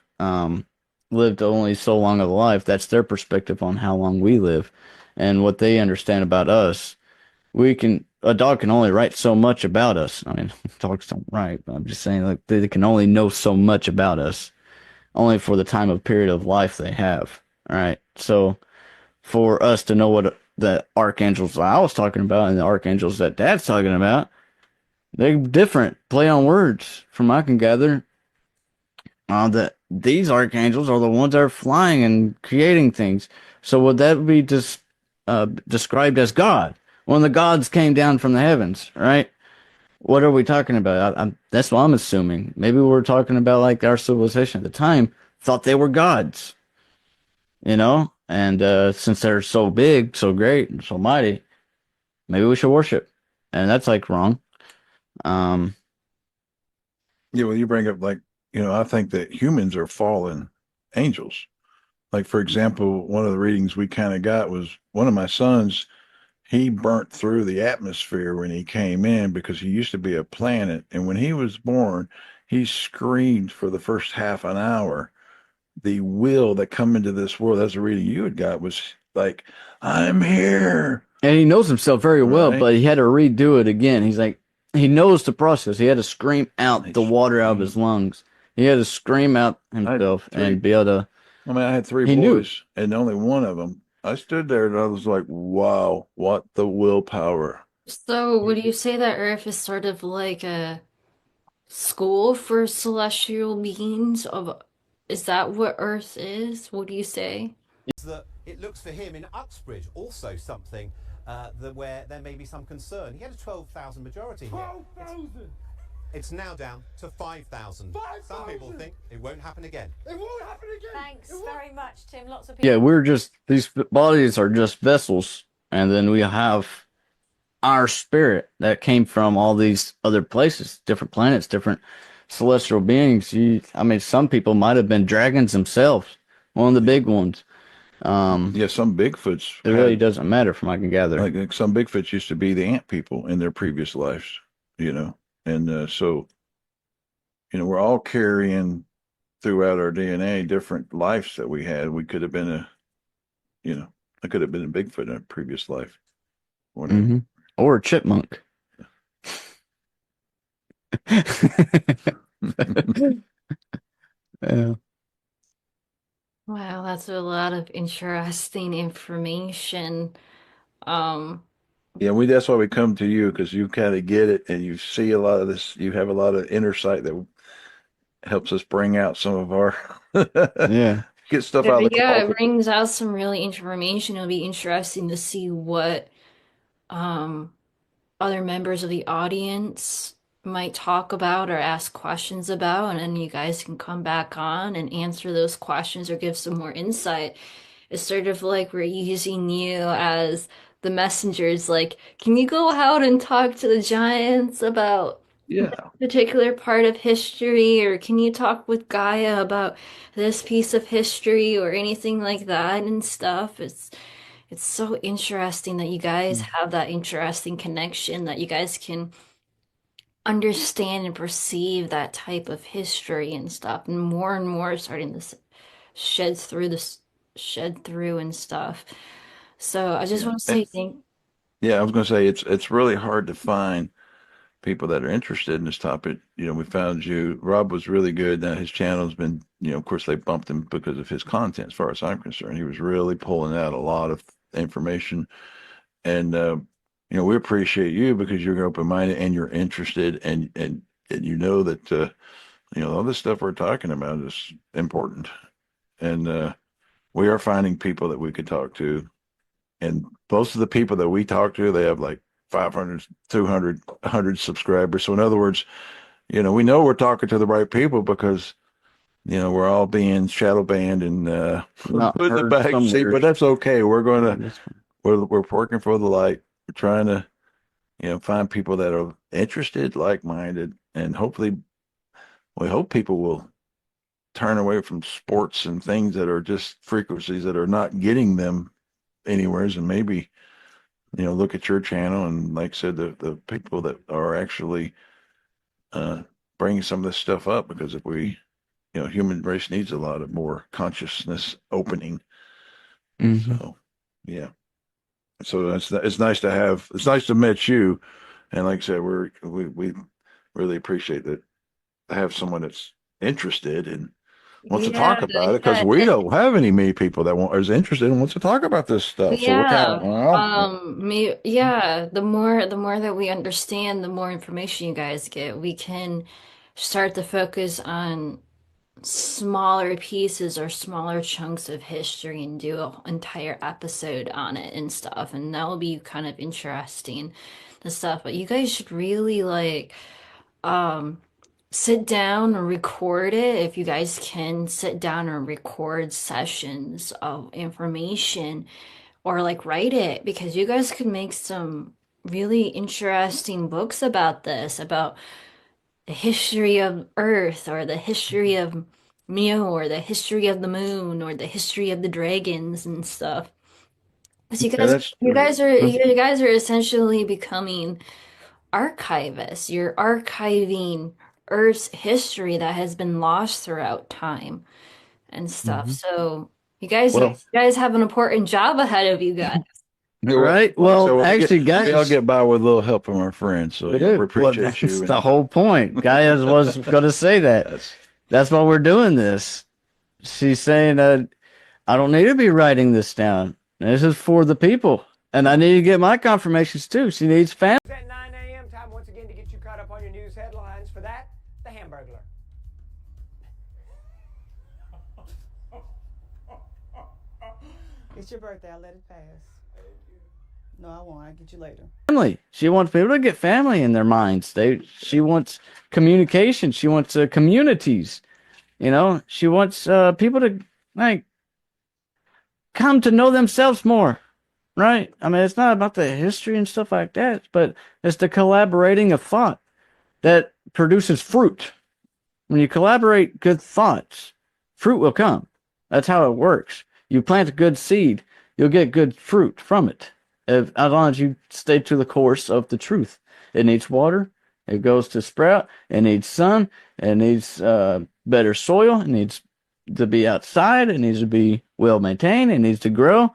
Lived only so long of a life. That's their perspective on how long we live and what they understand about us. A dog can only write so much about us. I mean, dogs don't write, but I'm just saying, like, they can only know so much about us. only for the time of period of life they have. All right. So for us to know what the archangels I was talking about and the archangels that Dad's talking about, they're different. Play on words, from I can gather. That these archangels are the ones that are flying and creating things. So would that be described as God? When the gods came down from the heavens, right? What are we talking about? That's what I'm assuming. Maybe we're talking about like our civilization at the time thought they were gods, you know? And since they're so big, so great, and so mighty, maybe we should worship. And that's like wrong. Yeah, well, you bring up like, I think that humans are fallen angels. Like, for example, one of the readings we kind of got was one of my sons, he burnt through the atmosphere when he came in because he used to be a planet. And when he was born, he screamed for the first half an hour. The will that come into this world, that's a reading you had got, was like, I'm here. And he knows himself very well, Right. but he had to redo it again. He's like, he knows the process. He had to scream out the water out of his lungs. He had to scream out himself and be able to. I mean, I had three He knew. boys, and only one of them. I stood there and I was like, wow, what the willpower. So, would you say that Earth is sort of like a school for celestial beings? Is that what Earth is? What do you say? That it looks for him in Uxbridge also something where there may be some concern. He had a 12,000 majority here. 12,000! It's now down to 5,000. Some people think it won't happen again. It won't happen again! Thanks very much, Tim. Lots of people. Yeah, these bodies are just vessels, and then we have our spirit that came from all these other places, different planets, different celestial beings. I mean, some people might have been dragons themselves, one of the big ones. Yeah, some Bigfoots. It really doesn't matter from what I can gather. Like some Bigfoots used to be the ant people in their previous lives, and so, we're all carrying throughout our DNA different lives that we had. We could have been I could have been a Bigfoot in a previous life. Mm-hmm. Or a chipmunk. Yeah. Wow, that's a lot of interesting information. Um, Yeah, that's why we come to you, because you kind of get it and you see a lot of this. You have a lot of insight that helps us bring out some of our get stuff out of the yeah, closet. it brings out some really information. It'll be interesting to see what other members of the audience might talk about or ask questions about, and then you guys can come back on and answer those questions or give some more insight. It's sort of like we're using you as the messengers. Like, can you go out and talk to the giants about a particular part of history, or can you talk with Gaia about this piece of history or anything like that and stuff? It's so interesting that you guys have that interesting connection, that you guys can understand and perceive that type of history and stuff, and more starting to shed through and stuff. So I just want to say Yeah, I was going to say it's really hard to find people that are interested in this topic. We found you. Rob was really good. Now his channel's been, of course they bumped him because of his content. As far as I'm concerned, he was really pulling out a lot of information, and we appreciate you because you're open-minded and you're interested, and you know that all this stuff we're talking about is important, and we are finding people that we could talk to, and most of the people that we talk to, they have like 500, 200, 100 subscribers. So in other words, we know we're talking to the right people because, we're all being shadow banned and put in the back seat, but that's okay. We're working for the light. We're trying to, find people that are interested, like-minded, and we hope people will turn away from sports and things that are just frequencies that are not getting them anywheres, and maybe look at your channel and, like I said, the people that are actually bringing some of this stuff up, because if we human race needs a lot of more consciousness opening. So yeah, so it's nice to meet you, and like I said, we really appreciate that, to have someone that's interested, and wants to Yeah, talk about it because yeah, we don't have any me people that is interested and wants to talk about this stuff. So we're kind of yeah. well, Yeah, the more that we understand, the more information you guys get, we can start to focus on smaller pieces or smaller chunks of history and do an entire episode on it and stuff. And that will be kind of interesting and stuff. But you guys should really um sit down and record it. If you guys can sit down and record sessions of information or like write it, because you guys could make some really interesting books about this, about the history of Earth or the history of Mio or the history of the moon or the history of the dragons and stuff. Because you yeah, guys that's you true. guys are you guys are essentially becoming archivists. You're archiving Earth's history that has been lost throughout time and stuff. Mhm. So you Well, guys have an important job ahead of you guys. right. Well, actually, we all guys, get by with a little help from our friends. So we yeah, we do. Well, appreciate that's you. the whole point. Gaius was going to say that. That's why we're doing this. She's saying that I don't need to be writing this down. This is for the people. And I need to get my confirmations too. She needs family. At 9 a.m. time once again to get you caught up on your news headlines. For that, the Hamburglar. It's your birthday. I'll let it pass. No, I won't. I'll get you later. Family. She wants people to get family in their minds. She wants communication. She wants communities. You know, she wants people to like come to know themselves more. Right? I mean, it's not about the history and stuff like that, but it's the collaborating of thought that produces fruit. When you collaborate good thoughts, fruit will come. That's how it works. You plant a good seed, you'll get good fruit from it. As long as you stay to the course of the truth. It needs water. It goes to sprout. It needs sun. It needs better soil. It needs to be outside. It needs to be well maintained. It needs to grow.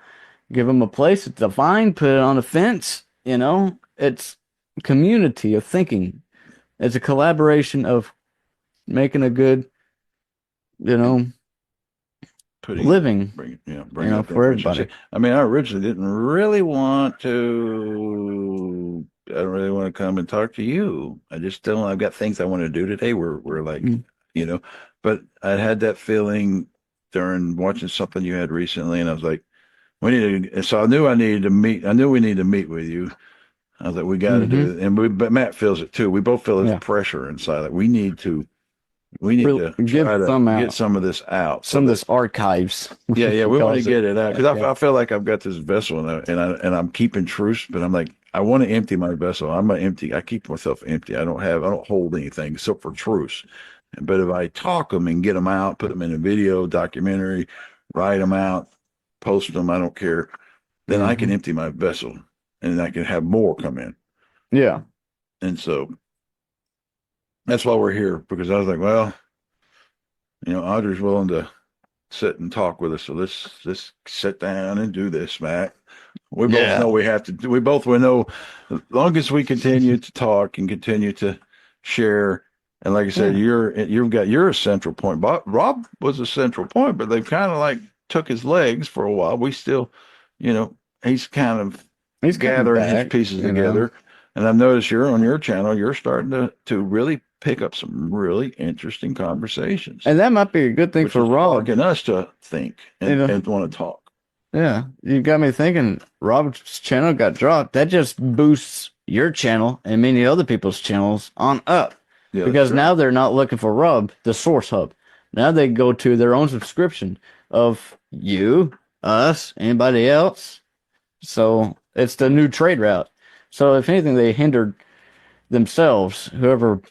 Give them a place to vine, put it on a fence. You know, it's a community of thinking. It's a collaboration of making a good, living. Bring up for everybody. I mean, I originally didn't really want to. I don't really want to come and talk to you. I just don't. I've got things I want to do today. We're like, but I had that feeling during watching something you had recently, and I was like, we need to. So I knew I needed to meet. I knew we needed to meet with you. I was like, we got to do it, but Matt feels it too. We both feel this pressure inside. Like we need to get some of this out. Some of this archives. Yeah, we want to get it out because I feel like I've got this vessel and I'm keeping truce, but I'm like I want to empty my vessel. I'm gonna empty. I keep myself empty. I don't hold anything except for truce. But if I talk them and get them out, put them in a video, documentary, write them out, post them, I don't care. Then I can empty my vessel and I can have more come in. Yeah. And so that's why we're here, because I was like, well, Audrey's willing to sit and talk with us. So let's sit down and do this, Matt. We both know we have to. We both will know as long as we continue to talk and continue to share. And like I said, you're a central point. Rob was a central point, but they've kind of like took his legs for a while. We still, he's gathering his pieces together. And I've noticed you're on your channel, you're starting to really pick up some really interesting conversations. And that might be a good thing for Rob. Getting us to think and want to talk. Yeah. You got me thinking Rob's channel got dropped. That just boosts your channel and many other people's channels on up. Yeah, because now they're not looking for Rob, the source hub. Now they go to their own subscription of you, us, anybody else. So it's the new trade route. So if anything, they hindered themselves. Whoever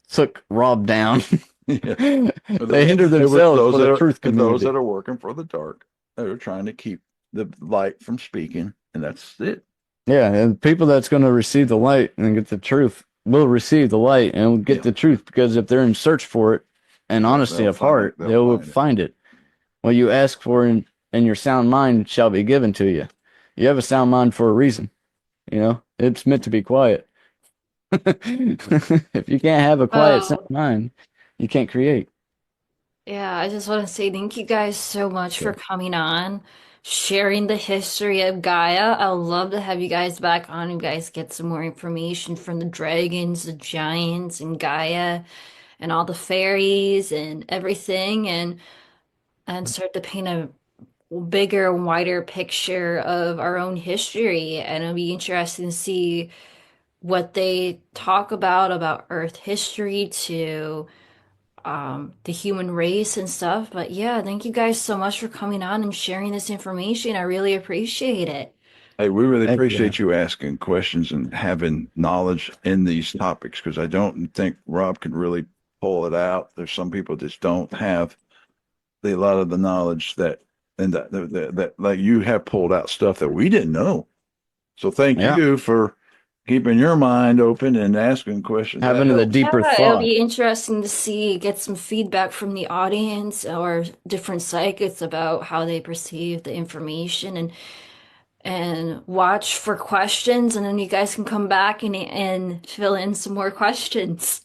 took Rob down, they hindered themselves for the truth community. Those that are working for the dark, that are trying to keep the light from speaking, and that's it. Yeah, and people that's going to receive the light and get the truth will receive the light and will get the truth, because if they're in search for it and honesty of heart, they will find it. What you ask for in your sound mind shall be given to you. You have a sound mind for a reason. It's meant to be quiet. If you can't have a quiet sound mind, you can't create. Yeah, I just want to say thank you guys so much for coming on, sharing the history of Gaia. I'd love to have you guys back on. You guys get some more information from the dragons, the giants, and Gaia, and all the fairies and everything, and start to paint a bigger, wider picture of our own history. And it'll be interesting to see what they talk about Earth history to the human race and stuff. But yeah, thank you guys so much for coming on and sharing this information. I really appreciate it. Hey, we really Heck appreciate you asking questions and having knowledge in these topics because I don't think Rob could really pull it out. There's some people just don't have a lot of the knowledge that like you have pulled out stuff that we didn't know. So thank Yeah. you for keeping your mind open and asking questions. Having the deeper Yeah, it'll thought. be interesting to see, get some feedback from the audience or different psychics about how they perceive the information and watch for questions, and then you guys can come back and fill in some more questions.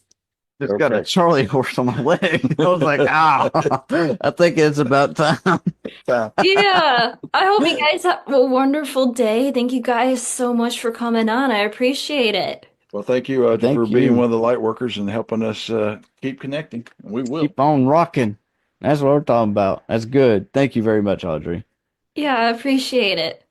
Just got a Charlie horse on my leg. I was like, I think it's about time. Yeah, I hope you guys have a wonderful day. Thank you guys so much for coming on. I appreciate it. Well, thank you Thank for being you. one of the light workers and helping us keep connecting. We will. Keep on rocking. That's what we're talking about. That's good. Thank you very much, Audrey. Yeah, I appreciate it.